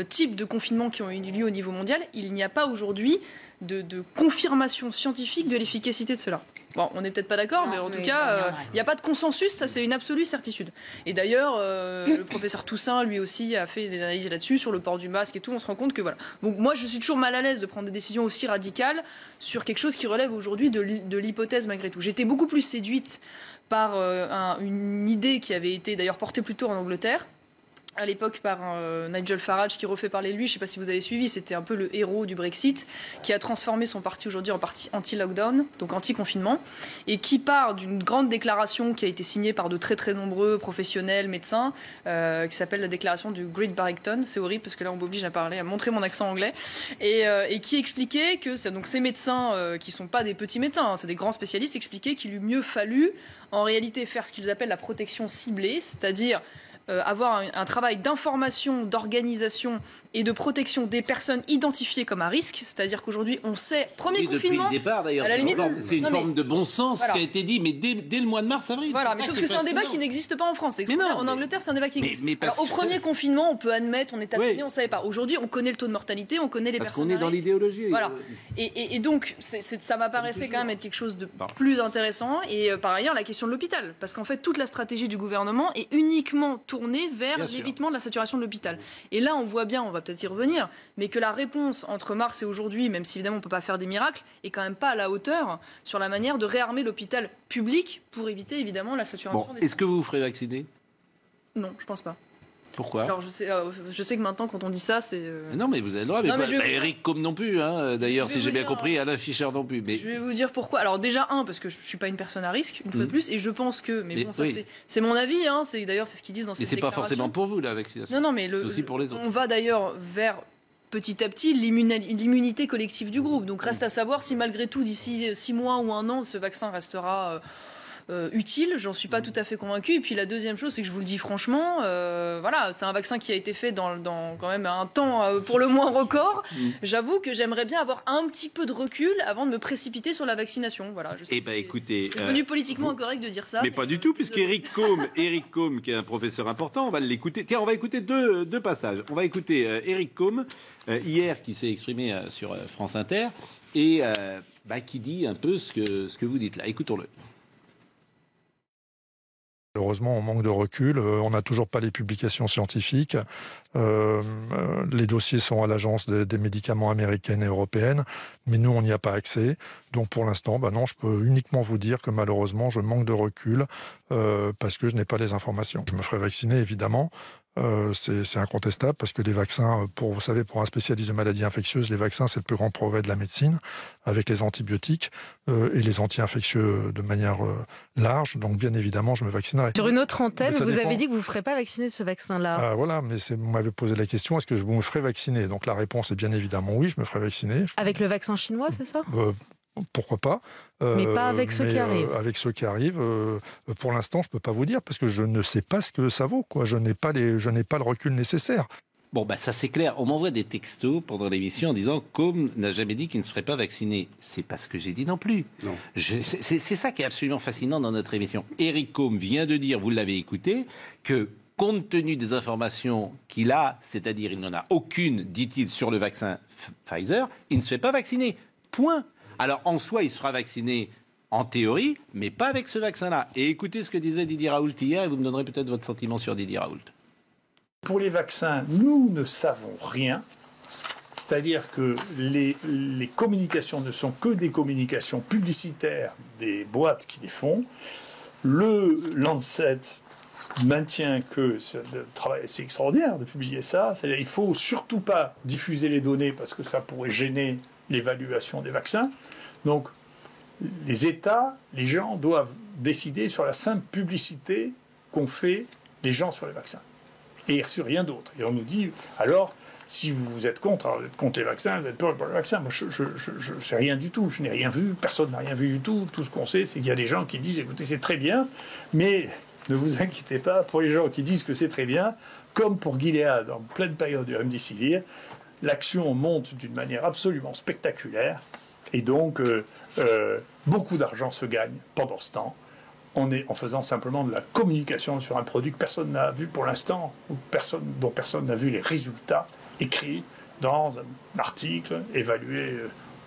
types de confinements qui ont eu lieu au niveau mondial. Il n'y a pas aujourd'hui de confirmation scientifique de l'efficacité de cela. Bon, on n'est peut-être pas d'accord, mais en tout cas, il n'y a pas de consensus, ça c'est une absolue certitude. Et d'ailleurs, le professeur Toussaint, lui aussi, a fait des analyses là-dessus, sur le port du masque et tout, on se rend compte que voilà. Donc moi, je suis toujours mal à l'aise de prendre des décisions aussi radicales sur quelque chose qui relève aujourd'hui de l'hypothèse malgré tout. J'étais beaucoup plus séduite par une idée qui avait été d'ailleurs portée plus tôt en Angleterre, à l'époque par Nigel Farage, qui refait parler de lui, je ne sais pas si vous avez suivi, c'était un peu le héros du Brexit, qui a transformé son parti aujourd'hui en parti anti-lockdown, donc anti-confinement, et qui part d'une grande déclaration qui a été signée par de très très nombreux professionnels, médecins, qui s'appelle la déclaration du Great Barrington. C'est horrible parce que là on m'oblige à montrer mon accent anglais, et qui expliquait que donc ces médecins, qui ne sont pas des petits médecins, hein, c'est des grands spécialistes, expliquaient qu'il eût mieux fallu en réalité faire ce qu'ils appellent la protection ciblée, c'est-à-dire avoir un travail d'information, d'organisation et de protection des personnes identifiées comme à risque, c'est-à-dire qu'aujourd'hui on sait, premier confinement, depuis le départ d'ailleurs, c'est une forme de bon sens qui a été dit, mais dès le mois de mars-avril. Voilà, mais sauf que c'est un débat qui n'existe pas en France. En Angleterre, c'est un débat qui existe. Alors, au premier confinement, on peut admettre, on est tapé, on ne savait pas. Aujourd'hui, on connaît le taux de mortalité, on connaît les personnes. Parce qu'on est dans l'idéologie. Voilà. Et donc, ça m'apparaissait quand même être quelque chose de plus intéressant. Et par ailleurs, la question de l'hôpital, parce qu'en fait, toute la stratégie du gouvernement est uniquement tournée vers l'évitement de la saturation de l'hôpital. Et là, on voit bien, on va peut-être y revenir, mais que la réponse entre mars et aujourd'hui, même si évidemment on ne peut pas faire des miracles, est quand même pas à la hauteur sur la manière de réarmer l'hôpital public pour éviter évidemment la saturation des... Est-ce que vous vous ferez vacciner ? Non, je pense pas. Pourquoi ? Alors, je sais que maintenant, quand on dit ça, c'est... Non, mais vous avez le droit. Eric Combe non plus, hein. D'ailleurs, si j'ai bien compris, Alain Fischer non plus. Mais... Je vais vous dire pourquoi. Alors déjà, parce que je ne suis pas une personne à risque, une fois de plus, et je pense que... Mais bon, ça, c'est mon avis, hein. D'ailleurs, c'est ce qu'ils disent dans ces déclarations. Mais c'est pas forcément pour vous, la vaccination. Non, mais c'est aussi pour les autres. On va d'ailleurs vers... petit à petit l'immunité collective du groupe. Donc reste à savoir si malgré tout, d'ici 6 mois ou 1 an, ce vaccin restera utile. J'en suis pas tout à fait convaincue. Et puis la deuxième chose, c'est que je vous le dis franchement, voilà, c'est un vaccin qui a été fait dans quand même un temps pour le moins record. J'avoue que j'aimerais bien avoir un petit peu de recul avant de me précipiter sur la vaccination. Voilà, je sais écoutez, c'est devenu politiquement incorrect de dire ça. Mais pas du tout, puisqu'Éric Combe, qui est un professeur important, on va l'écouter. Tiens, on va écouter deux passages. On va écouter Éric Combe, hier, qui s'est exprimé sur France Inter, et qui dit un peu ce que vous dites là. Écoutons-le. Malheureusement, on manque de recul. On n'a toujours pas les publications scientifiques. Les dossiers sont à l'Agence des médicaments américaine et européenne, mais nous, on n'y a pas accès. Donc, pour l'instant, non, je peux uniquement vous dire que malheureusement, je manque de recul parce que je n'ai pas les informations. Je me ferai vacciner, évidemment. C'est incontestable parce que les vaccins, vous savez, pour un spécialiste de maladies infectieuses, les vaccins, c'est le plus grand progrès de la médecine avec les antibiotiques et les anti-infectieux de manière large. Donc, bien évidemment, je me vaccinerai. Sur une autre antenne, vous avez dit que vous ne ferez pas vacciner ce vaccin-là. Voilà, mais vous m'avez posé la question, est-ce que je me ferai vacciner ? Donc, la réponse est bien évidemment oui, je me ferai vacciner. Avec le vaccin chinois, c'est ça ? Pourquoi pas ? Mais pas avec ceux qui arrivent. Avec ceux qui arrivent, pour l'instant, je ne peux pas vous dire parce que je ne sais pas ce que ça vaut. Quoi. Je n'ai pas le recul nécessaire. Bon, ça c'est clair. On m'envoie des textos pendant l'émission en disant « Combe n'a jamais dit qu'il ne se ferait pas vacciner ». C'est pas ce que j'ai dit non plus. Non. C'est ça qui est absolument fascinant dans notre émission. Éric Combe vient de dire, vous l'avez écouté, que compte tenu des informations qu'il a, c'est-à-dire il n'en a aucune, dit-il, sur le vaccin Pfizer, il ne se fait pas vacciner. Point. Alors, en soi, il sera vacciné en théorie, mais pas avec ce vaccin-là. Et écoutez ce que disait Didier Raoult hier, et vous me donnerez peut-être votre sentiment sur Didier Raoult. Pour les vaccins, nous ne savons rien. C'est-à-dire que les communications ne sont que des communications publicitaires des boîtes qui les font. Le Lancet maintient que c'est extraordinaire de publier ça. C'est-à-dire qu'il ne faut surtout pas diffuser les données parce que ça pourrait gêner l'évaluation des vaccins. Donc, les États, les gens doivent décider sur la simple publicité qu'ont fait les gens sur les vaccins. Et sur rien d'autre. Et on nous dit, alors, si vous êtes contre, alors vous êtes contre les vaccins, vous êtes pour les vaccins. Moi, je ne sais rien du tout. Je n'ai rien vu. Personne n'a rien vu du tout. Tout ce qu'on sait, c'est qu'il y a des gens qui disent, écoutez, c'est très bien, mais ne vous inquiétez pas, pour les gens qui disent que c'est très bien, comme pour Gilead en pleine période du remdesivir, l'action monte d'une manière absolument spectaculaire. Et donc, beaucoup d'argent se gagne pendant ce temps. En faisant simplement de la communication sur un produit que personne n'a vu pour l'instant, ou dont personne n'a vu les résultats écrits dans un article, évalué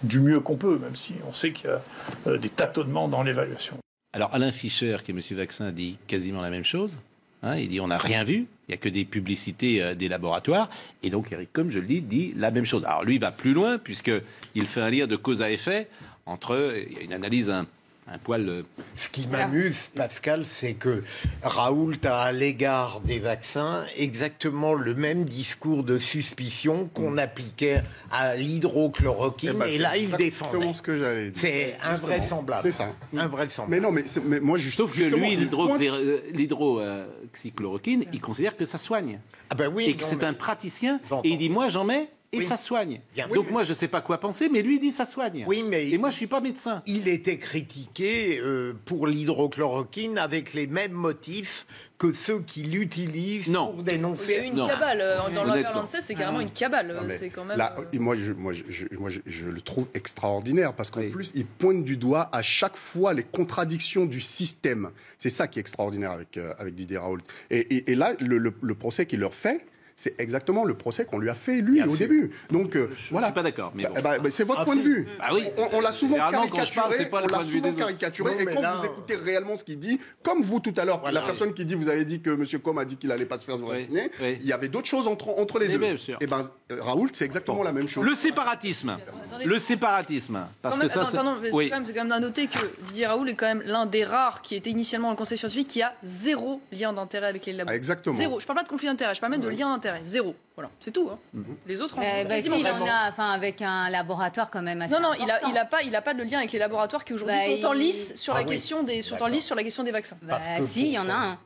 du mieux qu'on peut, même si on sait qu'il y a des tâtonnements dans l'évaluation. Alors Alain Fischer, qui est monsieur Vaccin, dit quasiment la même chose. Il dit on n'a rien vu, il n'y a que des publicités des laboratoires. Et donc Eric Combe, je le dis, dit la même chose. Alors lui, il va plus loin, puisqu'il fait un lien de cause à effet entre, il y a une analyse un poil... Ce qui m'amuse, Pascal, c'est que Raoult a à l'égard des vaccins exactement le même discours de suspicion qu'on appliquait à l'hydrochloroquine. Et là, il défendait. C'est ce que j'allais dire. C'est invraisemblable. C'est ça. Invraisemblable. Mais non, mais moi, sauf que lui, l'hydroxychloroquine, il considère que ça soigne. Ah ben oui, et que c'est un praticien. Et il dit, moi, j'en mets... Et ça soigne. Donc moi, je ne sais pas quoi penser, mais lui, il dit ça soigne. Oui, mais et moi, je ne suis pas médecin. Il était critiqué pour l'hydrochloroquine avec les mêmes motifs que ceux qui l'utilisent pour dénoncer. Il y a eu une cabale. Dans l'affaire Lancet, c'est carrément une cabale. C'est quand même... Là, moi, je le trouve extraordinaire parce qu'en plus, il pointe du doigt à chaque fois les contradictions du système. C'est ça qui est extraordinaire avec Didier Raoult. Et là, le procès qu'il leur fait, c'est exactement le procès qu'on lui a fait, lui, au début. Donc, voilà. Je ne suis pas d'accord. Mais bon. C'est votre point de vue. Ah oui. On l'a souvent caricaturé. Et quand vous écoutez réellement ce qu'il dit, comme vous tout à l'heure, la personne qui dit, vous avez dit que M. Combe a dit qu'il n'allait pas se faire vacciner, il y avait d'autres choses entre les deux. Et bien, Raoult, c'est exactement la même chose. Le séparatisme. Parce que ça, c'est quand même à noter que Didier Raoult est quand même l'un des rares qui était initialement dans le Conseil scientifique qui a zéro lien d'intérêt avec les labos. Exactement. Zéro. Je ne parle pas de conflit d'intérêt, je parle même de lien d'intérêt. Zéro. Voilà, c'est tout. Les autres, si, il en a, avec un laboratoire quand même assez Non, important. il a pas de lien avec les laboratoires qui aujourd'hui sont en lice sur la question des vaccins. Si, il y en a un.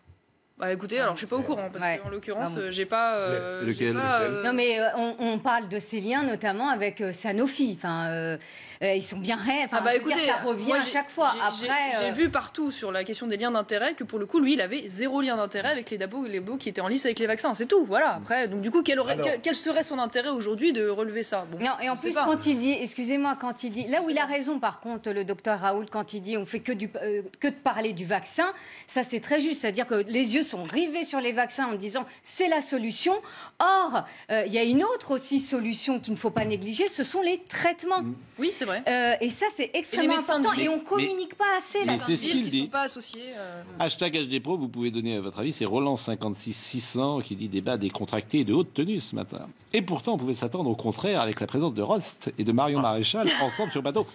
Écoutez, alors je suis pas au courant parce qu'en l'occurrence, j'ai pas. Lequel Non, mais on parle de ces liens notamment avec Sanofi. Ils sont bien raides. Écoutez, ça revient à chaque fois. J'ai vu partout sur la question des liens d'intérêt que pour le coup, lui, il avait zéro lien d'intérêt avec les labos qui étaient en lice avec les vaccins. C'est tout. Voilà. Après, donc du coup, quel serait son intérêt aujourd'hui de relever ça? Non, et en plus, quand il dit, là où il a raison, par contre, le docteur Raoult, quand il dit, on fait que de parler du vaccin, ça c'est très juste. C'est-à-dire que les yeux sont rivés sur les vaccins en disant c'est la solution. Or, il y a une autre aussi solution qu'il ne faut pas négliger, ce sont les traitements. Oui, c'est vrai. Et ça, c'est extrêmement important. Et on ne communique pas assez là-dessus. C'est ce qu'il dit. Sont pas associés. #HDPro, vous pouvez donner votre avis. C'est Roland56600 qui dit débat décontracté et de haute tenue ce matin. Et pourtant, on pouvait s'attendre au contraire avec la présence de Rost et de Marion Maréchal ensemble sur le bateau.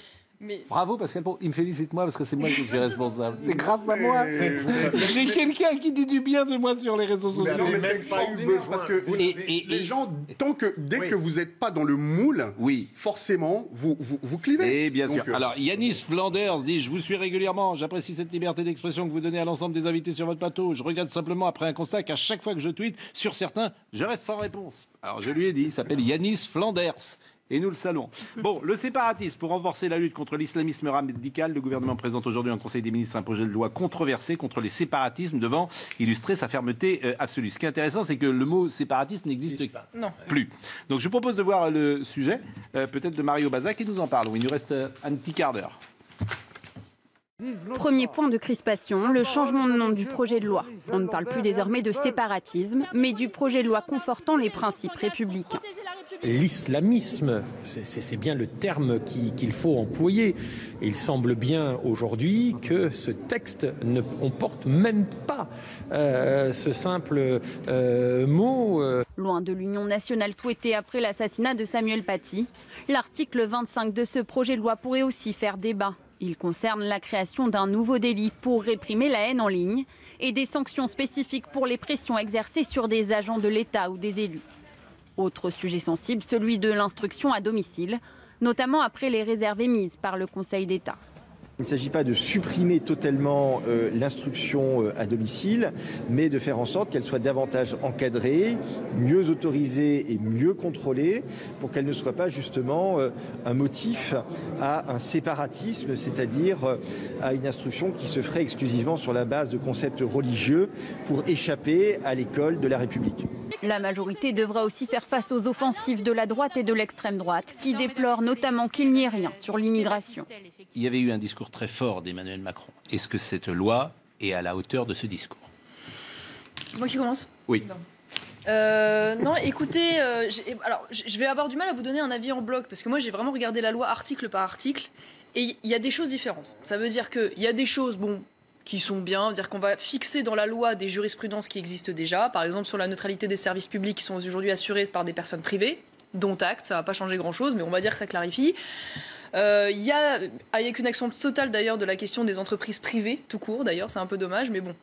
Bravo Pascal Pro, il me félicite moi parce que c'est moi qui suis responsable. C'est grâce à moi. J'ai quelqu'un qui dit du bien de moi sur les réseaux sociaux. Non, mais c'est extraordinaire parce que les gens, dès que vous n'êtes pas dans le moule, forcément, vous clivez. Et bien sûr. Alors Yanis Flanders dit, je vous suis régulièrement, j'apprécie cette liberté d'expression que vous donnez à l'ensemble des invités sur votre plateau. Je regrette simplement après un constat qu'à chaque fois que je tweete sur certains, je reste sans réponse. Alors je lui ai dit, il s'appelle Yanis Flanders. Et nous le saluons. Bon, le séparatisme. Pour renforcer la lutte contre l'islamisme radical, le gouvernement présente aujourd'hui en Conseil des ministres un projet de loi controversé contre les séparatismes devant illustrer sa fermeté absolue. Ce qui est intéressant, c'est que le mot séparatiste n'existe plus. Donc je propose de voir le sujet, peut-être de Mario Baza qui nous en parle. Il nous reste un petit quart d'heure. Premier point de crispation, le changement de nom du projet de loi. On ne parle plus désormais de séparatisme, mais du projet de loi confortant les principes républicains. l'islamisme. C'est bien le terme qu'il faut employer. Et il semble bien aujourd'hui que ce texte ne comporte même pas ce simple mot. Loin de l'union nationale souhaitée après l'assassinat de Samuel Paty, l'article 25 de ce projet de loi pourrait aussi faire débat. Il concerne la création d'un nouveau délit pour réprimer la haine en ligne et des sanctions spécifiques pour les pressions exercées sur des agents de l'État ou des élus. Autre sujet sensible, celui de l'instruction à domicile, notamment après les réserves émises par le Conseil d'État. Il ne s'agit pas de supprimer totalement l'instruction à domicile, mais de faire en sorte qu'elle soit davantage encadrée, mieux autorisée et mieux contrôlée, pour qu'elle ne soit pas justement un motif à un séparatisme, c'est-à-dire à une instruction qui se ferait exclusivement sur la base de concepts religieux pour échapper à l'école de la République. La majorité devra aussi faire face aux offensives de la droite et de l'extrême droite, qui déplorent notamment qu'il n'y ait rien sur l'immigration. Il y avait eu un discours très fort d'Emmanuel Macron. Est-ce que cette loi est à la hauteur de ce discours ? Moi qui commence ? Oui. Non, écoutez, alors je vais avoir du mal à vous donner un avis en bloc, parce que moi j'ai vraiment regardé la loi article par article, et il y a des choses différentes. Ça veut dire qu'il y a des choses, qui sont bien, c'est-à-dire qu'on va fixer dans la loi des jurisprudences qui existent déjà, par exemple sur la neutralité des services publics qui sont aujourd'hui assurés par des personnes privées, dont acte, ça ne va pas changer grand-chose, mais on va dire que ça clarifie. Il y a, avec une action totale d'ailleurs de la question des entreprises privées, tout court d'ailleurs, c'est un peu dommage, mais bon,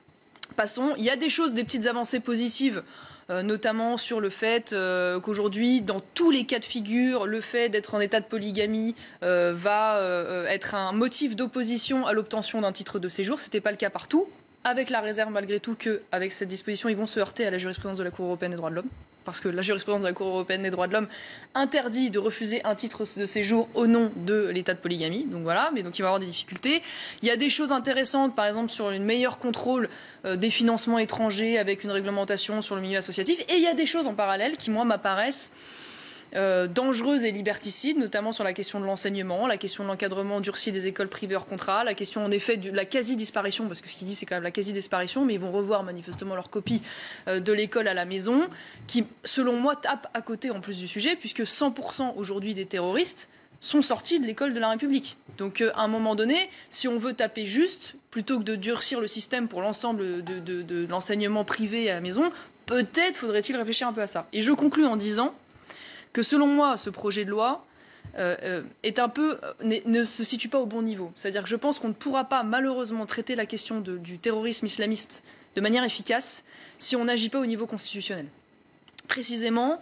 passons. Il y a des choses, des petites avancées positives, notamment sur le fait qu'aujourd'hui, dans tous les cas de figure, le fait d'être en état de polygamie va être un motif d'opposition à l'obtention d'un titre de séjour. Ce n'était pas le cas partout, avec la réserve malgré tout qu'avec cette disposition, ils vont se heurter à la jurisprudence de la Cour européenne des droits de l'homme. Parce que la jurisprudence de la Cour européenne des droits de l'homme interdit de refuser un titre de séjour au nom de l'état de polygamie. Donc voilà, mais donc il va y avoir des difficultés. Il y a des choses intéressantes, par exemple sur un meilleur contrôle des financements étrangers avec une réglementation sur le milieu associatif. Et il y a des choses en parallèle qui, moi, m'apparaissent dangereuses et liberticides, notamment sur la question de l'enseignement, la question de l'encadrement durci des écoles privées hors contrat, la question en effet de la quasi-disparition, parce que ce qu'il dit c'est quand même la quasi-disparition, mais ils vont revoir manifestement leur copie de l'école à la maison, qui selon moi tape à côté en plus du sujet, puisque 100% aujourd'hui des terroristes sont sortis de l'école de la République. Donc à un moment donné, si on veut taper juste, plutôt que de durcir le système pour l'ensemble de l'enseignement privé à la maison, peut-être faudrait-il réfléchir un peu à ça. Et je conclus en disant que selon moi, ce projet de loi est un peu, ne se situe pas au bon niveau. C'est-à-dire que je pense qu'on ne pourra pas malheureusement traiter la question du terrorisme islamiste de manière efficace si on n'agit pas au niveau constitutionnel. Précisément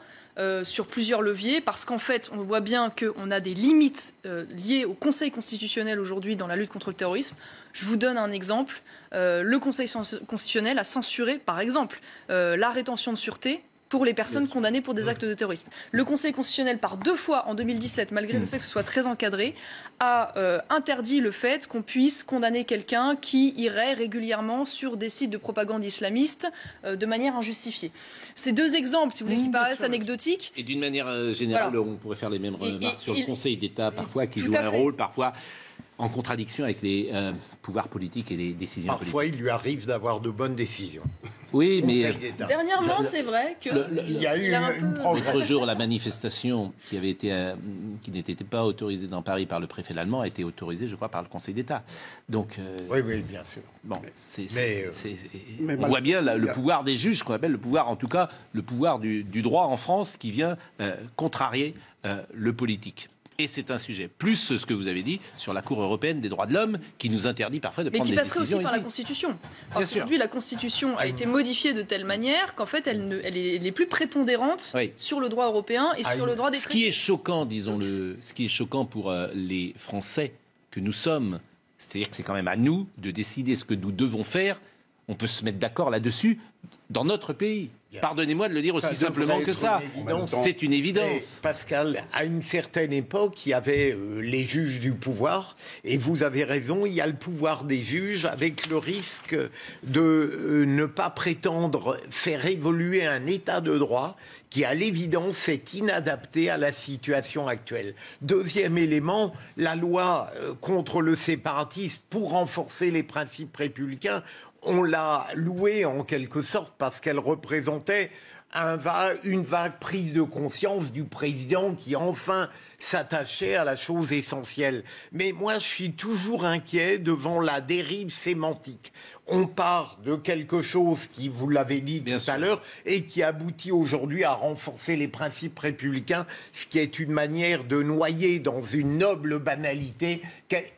sur plusieurs leviers, parce qu'en fait, on voit bien qu'on a des limites liées au Conseil constitutionnel aujourd'hui dans la lutte contre le terrorisme. Je vous donne un exemple. Le Conseil constitutionnel a censuré, par exemple, la rétention de sûreté pour les personnes condamnées pour des actes de terrorisme. Le Conseil constitutionnel, par 2 fois en 2017, malgré le fait que ce soit très encadré, a interdit le fait qu'on puisse condamner quelqu'un qui irait régulièrement sur des sites de propagande islamiste de manière injustifiée. Ces 2 exemples, si vous voulez, qui paraissent anecdotiques. Et d'une manière générale, on pourrait faire les mêmes remarques sur le Conseil d'État, parfois, qui joue un rôle, parfois en contradiction avec les pouvoirs politiques et les décisions politiques. Parfois, il lui arrive d'avoir de bonnes décisions. Oui, mais dernièrement, c'est vrai que il y a eu l'autre jour, la manifestation qui n'était pas autorisée dans Paris par le préfet allemand a été autorisée, je crois, par le Conseil d'État. Donc, oui, bien sûr. Bon, on voit bien le pouvoir des juges, ce qu'on appelle le pouvoir, en tout cas, le pouvoir du droit en France, qui vient contrarier le politique. Et c'est un sujet. Plus ce que vous avez dit sur la Cour européenne des droits de l'homme, qui nous interdit parfois de prendre des décisions. Mais qui passerait aussi par la Constitution. Parce qu'aujourd'hui, la Constitution a été modifiée de telle manière qu'en fait, elle est plus prépondérante sur le droit européen et sur le droit des traités. Ce qui est choquant, disons-le, ce qui est choquant pour les Français que nous sommes, c'est-à-dire que c'est quand même à nous de décider ce que nous devons faire. On peut se mettre d'accord là-dessus dans notre pays. Pardonnez-moi de le dire aussi simplement que ça. C'est une évidence. Mais Pascal, à une certaine époque, il y avait les juges du pouvoir, et vous avez raison, il y a le pouvoir des juges avec le risque de ne pas prétendre faire évoluer un état de droit qui, à l'évidence, est inadapté à la situation actuelle. Deuxième élément, la loi contre le séparatisme pour renforcer les principes républicains, on l'a louée en quelque sorte parce qu'elle représentait une vague prise de conscience du président qui enfin s'attachait à la chose essentielle. Mais moi, je suis toujours inquiet devant la dérive sémantique. On part de quelque chose qui, vous l'avez dit tout à l'heure, et qui aboutit aujourd'hui à renforcer les principes républicains, ce qui est une manière de noyer dans une noble banalité.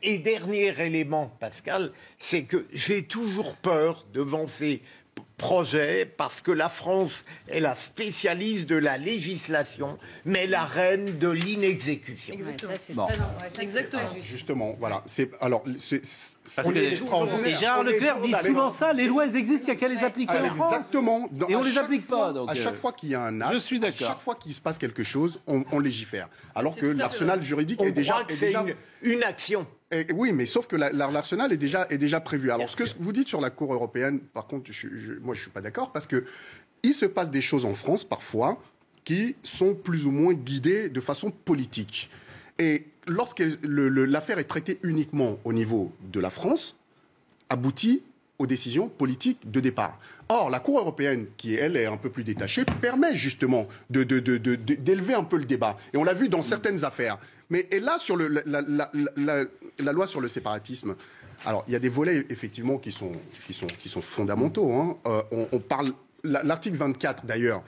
Et dernier élément, Pascal, c'est que j'ai toujours peur devant ces projet parce que la France est la spécialiste de la législation, mais la reine de l'inexécution. Exactement. Exactement. Justement, voilà. C'est extraordinaire. Gérard Leclerc dit souvent ça, les lois elles existent, il n'y a qu'à les appliquer en France. Exactement. Et on ne les applique pas. Donc à chaque fois qu'il y a un acte, je suis d'accord. chaque fois qu'il se passe quelque chose, on légifère. Alors que l'arsenal juridique est déjà une action. Oui, mais sauf que l'arsenal est déjà prévu. Alors, ce que vous dites sur la Cour européenne, par contre, moi, je suis pas d'accord, parce que il se passe des choses en France, parfois, qui sont plus ou moins guidées de façon politique. Et lorsque l'affaire est traitée uniquement au niveau de la France, aboutit aux décisions politiques de départ. Or, la Cour européenne, qui, elle, est un peu plus détachée, permet justement d'élever un peu le débat. Et on l'a vu dans certaines affaires. Et là, sur la loi sur le séparatisme, alors, il y a des volets, effectivement, qui sont fondamentaux. Hein. On parle... L'article 24, d'ailleurs,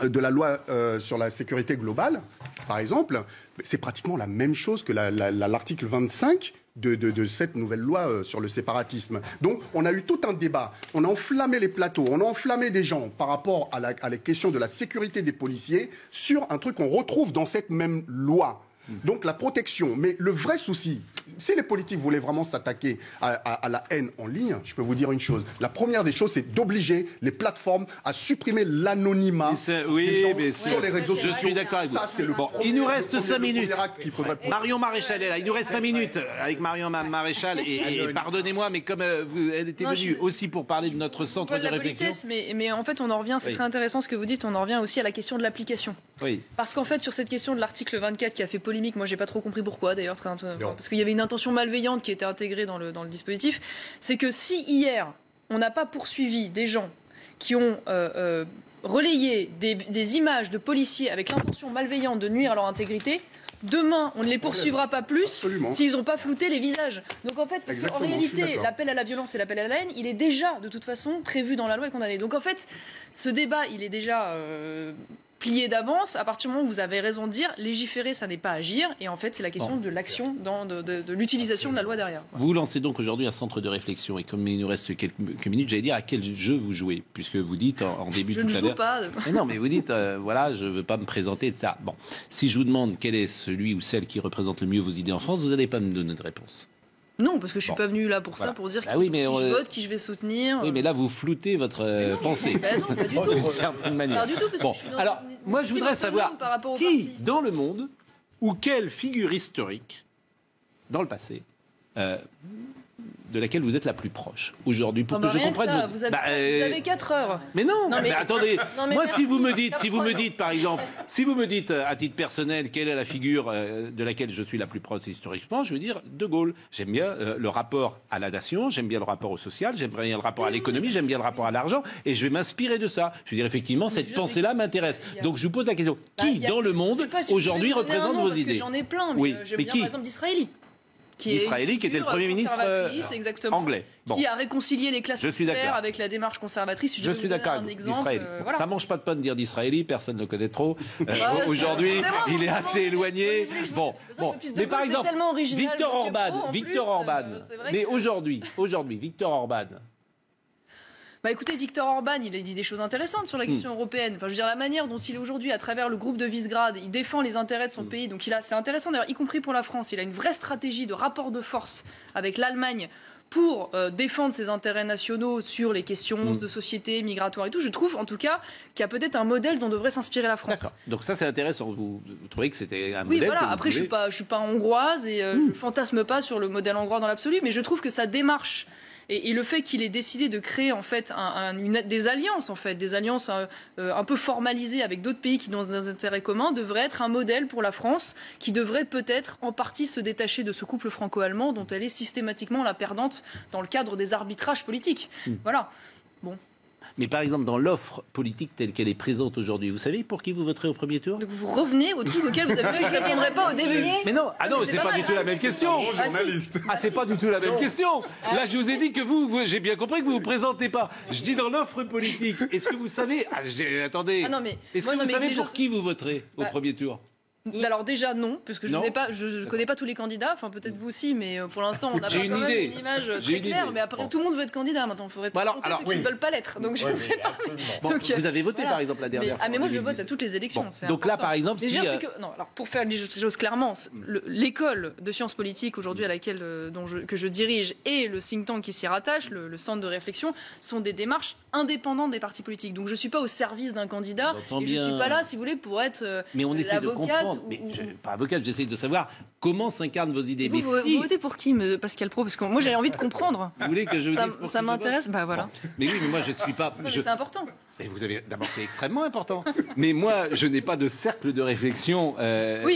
de la loi sur la sécurité globale, par exemple, c'est pratiquement la même chose que l'article 25 de cette nouvelle loi sur le séparatisme. Donc, on a eu tout un débat. On a enflammé les plateaux, on a enflammé des gens par rapport à la question de la sécurité des policiers sur un truc qu'on retrouve dans cette même loi. Donc la protection, mais le vrai souci, si les politiques voulaient vraiment s'attaquer à la haine en ligne, je peux vous dire une chose. La première des choses, c'est d'obliger les plateformes à supprimer l'anonymat sur les réseaux sociaux. Je suis d'accord avec vous. Ça, c'est le il nous reste 5 minutes. Marion Maréchal est là. Il nous reste 5 minutes avec Marion Maréchal. Et pardonnez-moi, mais comme elle était venue aussi pour parler de notre centre de réflexion. Mais en fait, on en revient, c'est très intéressant ce que vous dites, on en revient aussi à la question de l'application. Oui. Parce qu'en fait, sur cette question de l'article 24 qui a fait polémique, moi j'ai pas trop compris pourquoi d'ailleurs, parce qu'il y avait une intention malveillante qui était intégrée dans le dispositif, c'est que si hier on n'a pas poursuivi des gens qui ont relayé des images de policiers avec l'intention malveillante de nuire à leur intégrité, demain, on ne les poursuivra pas plus s'ils n'ont pas flouté les visages. Donc en fait, parce qu'en réalité, l'appel à la violence et l'appel à la haine, il est déjà de toute façon prévu dans la loi et condamné. Donc en fait, ce débat, il est déjà plié d'avance. À partir du moment où vous avez raison de dire, légiférer, ça n'est pas agir. Et en fait, c'est la question de l'action, de l'utilisation de la loi derrière. Vous lancez donc aujourd'hui un centre de réflexion. Et comme il nous reste quelques minutes, j'allais dire à quel jeu vous jouez. Puisque vous dites en début tout à l'heure... Je ne joue pas. Mais non, mais vous dites, voilà, je ne veux pas me présenter, etc. Bon, si je vous demande quel est celui ou celle qui représente le mieux vos idées en France, vous n'allez pas me donner de réponse. Non, parce que je suis pas venu là pour ça, pour dire qui je vote, qui je vais soutenir. Oui, mais là, vous floutez votre pensée. Non, pas du tout. D'une certaine manière. Pas du tout, parce que je suis dans alors, moi, je voudrais savoir qui, dans le monde, ou quelle figure historique, dans le passé, de laquelle vous êtes la plus proche aujourd'hui, pour que je comprenne. Vous avez 4 heures. Mais non, mais attendez. Moi, si vous me dites, par exemple, si vous me dites à titre personnel quelle est la figure de laquelle je suis la plus proche historiquement, je veux dire De Gaulle. J'aime bien le rapport à la nation, j'aime bien le rapport au social, j'aime bien le rapport à l'économie, j'aime bien le rapport à l'argent, et je vais m'inspirer de ça. Je veux dire effectivement, cette pensée-là m'intéresse. Donc je vous pose la question qui dans le monde aujourd'hui représente vos idées? J'en ai plein, mais j'aime bien par exemple d'Israëli. Israéli, qui était le Premier ministre anglais. Bon. Qui a récilié les classes populaires avec la démarche conservatrice. Je suis d'accord avec d'Israéli. Voilà. Ça mange pas de pain de dire d'Israéli, personne ne le connaît trop. Aujourd'hui, il est assez éloigné. Bon. Mais par exemple, Viktor Orban. Mais aujourd'hui, Viktor Orban. Bah écoutez, Viktor Orban, il a dit des choses intéressantes sur la question européenne. Enfin, je veux dire, la manière dont il est aujourd'hui, à travers le groupe de Visegrad, il défend les intérêts de son pays. Donc c'est intéressant d'ailleurs, y compris pour la France. Il a une vraie stratégie de rapport de force avec l'Allemagne pour défendre ses intérêts nationaux sur les questions de société, migratoires et tout. Je trouve, en tout cas, qu'il y a peut-être un modèle dont devrait s'inspirer la France. D'accord. Donc ça, c'est intéressant. Vous trouvez que c'était un modèle? Oui, voilà. Après, je suis pas hongroise et je fantasme pas sur le modèle hongrois dans l'absolu, mais je trouve que sa démarche et le fait qu'il ait décidé de créer en fait des alliances un peu formalisées avec d'autres pays qui ont des intérêts communs devrait être un modèle pour la France qui devrait peut-être en partie se détacher de ce couple franco-allemand dont elle est systématiquement la perdante dans le cadre des arbitrages politiques. Voilà. Bon. Mais par exemple, dans l'offre politique telle qu'elle est présente aujourd'hui, vous savez pour qui vous voterez au premier tour? Donc vous revenez au truc auquel vous avez dit que je ne répondrai pas au début. Mais non, c'est pas du tout la même question. C'est pas du tout la même question. Là, je vous ai dit que vous j'ai bien compris que vous vous présentez pas. Je dis dans l'offre politique. Est-ce que vous savez attendez. Est-ce que vous savez pour qui vous voterez au premier tour? Alors déjà non, puisque je ne connais pas tous les candidats, enfin peut-être vous aussi, mais pour l'instant on a pas quand même une image très claire, mais après tout le monde veut être candidat maintenant, il faudrait compter ceux qui ne veulent pas l'être, donc je ne sais pas. Vous avez voté par exemple la dernière fois. Mais moi je vote à toutes les élections. Donc là par exemple, pour faire les choses clairement, l'école de sciences politiques aujourd'hui à laquelle que je dirige et le think tank qui s'y rattache, le centre de réflexion, sont des démarches indépendantes des partis politiques. Donc je ne suis pas au service d'un candidat et je ne suis pas là, si vous voulez, pour être l'avocate. Mais pas avocate, j'essaie de savoir comment s'incarnent vos idées. Vous votez pour qui, Pascal Praud? Parce que moi j'ai envie de comprendre. Vous voulez que je vous dise pour ça m'intéresse, bah voilà. Mais oui, mais moi je suis pas. C'est important. Mais vous avez d'abord, c'est extrêmement important. Mais moi, je n'ai pas de cercle de réflexion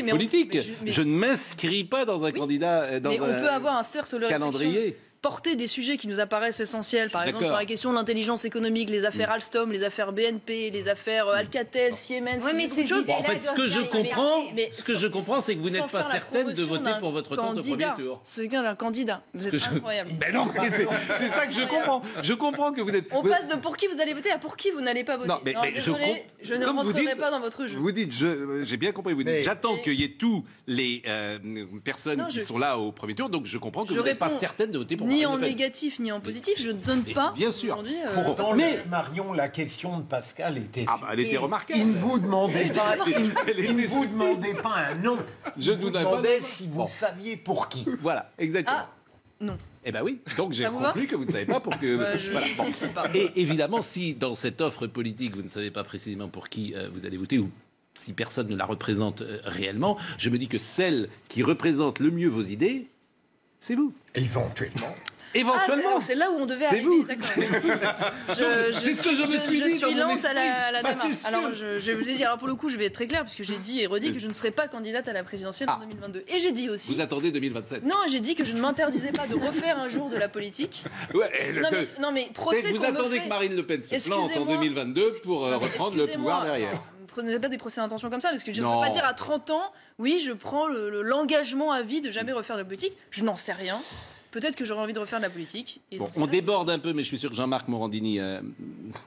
politique. Je ne m'inscris pas dans un candidat. Mais on peut avoir un cercle de calendrier. Porter des sujets qui nous apparaissent essentiels, par exemple sur la question de l'intelligence économique, les affaires Alstom, les affaires BNP, les affaires Alcatel, Siemens, ces choses. En fait, ce que je comprends, c'est que vous n'êtes pas certaine de voter pour votre tour de premier tour. C'est un candidat. Vous êtes incroyable. Mais non, c'est ça que je comprends. Je comprends que vous êtes. On passe de pour qui vous allez voter à pour qui vous n'allez pas voter. Non, mais désolé, je ne rentrerai pas dans votre jeu. Vous dites, j'ai bien compris. Vous dites, j'attends qu'il y ait tous les personnes qui sont là au premier tour, donc je comprends que vous n'êtes pas certaine de voter pour. Ni en négatif ni en positif, je ne donne pas. Bien sûr. Pourtant, Marion, la question de Pascal était. Elle était remarquable. Il ne vous demandait pas un nom. Je ne vous demandais si vous saviez pour qui. Voilà, exactement. Non. Eh ben oui, donc j'ai conclu que vous ne savez pas pour que... Je ne sais pas. Et évidemment, si dans cette offre politique, vous ne savez pas précisément pour qui vous allez voter, ou si personne ne la représente réellement, je me dis que celle qui représente le mieux vos idées, c'est vous. Éventuellement, c'est là où on devait arriver. Je suis lente à la démarche. Alors, je vous ai dit, alors pour le coup, je vais être très claire, parce que j'ai dit et redit que je ne serais pas candidate à la présidentielle en 2022. Et j'ai dit aussi. Vous attendez 2027. Non, j'ai dit que je ne m'interdisais pas de refaire un jour de la politique. Non, mais procès vous attendez que Marine Le Pen se plante en 2022 pour reprendre le pouvoir derrière. Ne prenez pas des procès d'intention comme ça, parce que je ne peux pas dire à 30 ans, oui, je prends l'engagement à vie de jamais refaire de la politique. Je n'en sais rien. Peut-être que j'aurais envie de refaire de la politique. On déborde un peu, mais je suis sûr que Jean-Marc Morandini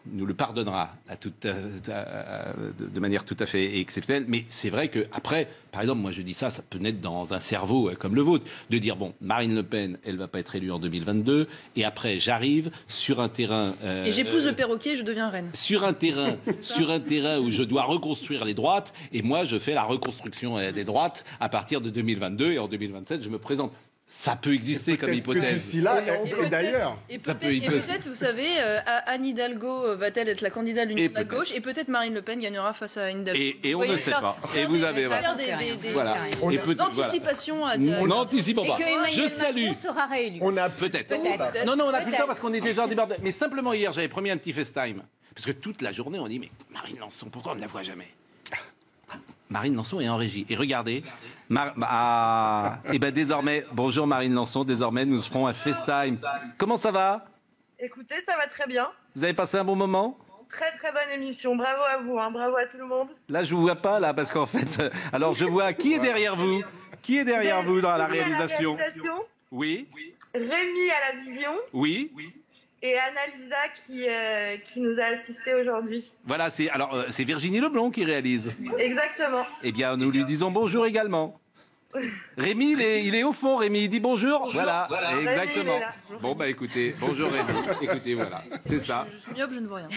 nous le pardonnera de manière tout à fait exceptionnelle. Mais c'est vrai qu'après, par exemple, moi je dis ça peut naître dans un cerveau comme le vôtre, de dire, bon, Marine Le Pen, elle ne va pas être élue en 2022, et après j'arrive sur un terrain... et j'épouse le perroquet, je deviens reine. Sur un terrain où je dois reconstruire les droites, et moi je fais la reconstruction des droites à partir de 2022, et en 2027 je me présente. Ça peut exister comme hypothèse. D'ici là, et d'ailleurs. Et peut-être, vous savez, Anne Hidalgo va-t-elle être la candidate de l'Union de la gauche, et peut-être Marine Le Pen gagnera face à Anne Hidalgo. Et on ne sait pas. Et vous avez... des anticipations à dire. On n'anticipe pas. Je salue. Sera réélu. On a peut-être. Non, on a plus le temps parce qu'on est déjà débordé. Mais simplement hier, j'avais promis un petit FaceTime. Parce que toute la journée, on dit, mais Marine Lançon, pourquoi on ne la voit jamais? Marine Lançon est en régie. Et regardez, et ben désormais, bonjour Marine Lançon, désormais nous ferons un FaceTime. Comment ça va? Écoutez, ça va très bien. Vous avez passé un bon moment? Très très bonne émission, bravo à vous, bravo à tout le monde. Là je vous vois pas là, parce qu'en fait, alors je vois qui est derrière vous? Qui est derrière vous dans la réalisation? Oui. Rémi à la vision. Oui. Et Annalisa qui nous a assistés aujourd'hui. Voilà, c'est Virginie Leblond qui réalise. Exactement. Eh bien, nous lui disons bonjour également. Rémi, il est au fond, Rémi, il dit bonjour. Voilà, exactement. Bon, bah écoutez, bonjour Rémi. Écoutez, voilà, c'est ça. Je suis myope, je ne vois rien.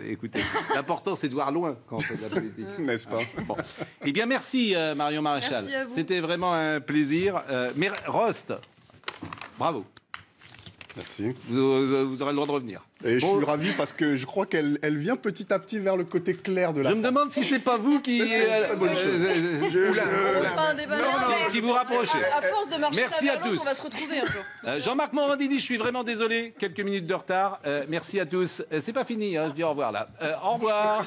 Écoutez, l'important c'est de voir loin quand on fait de la politique. N'est-ce pas? Bon. Eh bien, merci Marion Maréchal. Merci à vous. C'était vraiment un plaisir. Mais Rost, bravo. Merci. Vous aurez le droit de revenir. Et je suis ravi parce que je crois qu'elle vient petit à petit vers le côté clair de la. Je me demande si c'est pas vous qui. Qui vous rapprochez. À force de marcher merci à tous. On va se retrouver un jour. Jean-Marc Morandini, je suis vraiment désolé. Quelques minutes de retard. Merci à tous. C'est pas fini, hein, je dis au revoir là. Au revoir.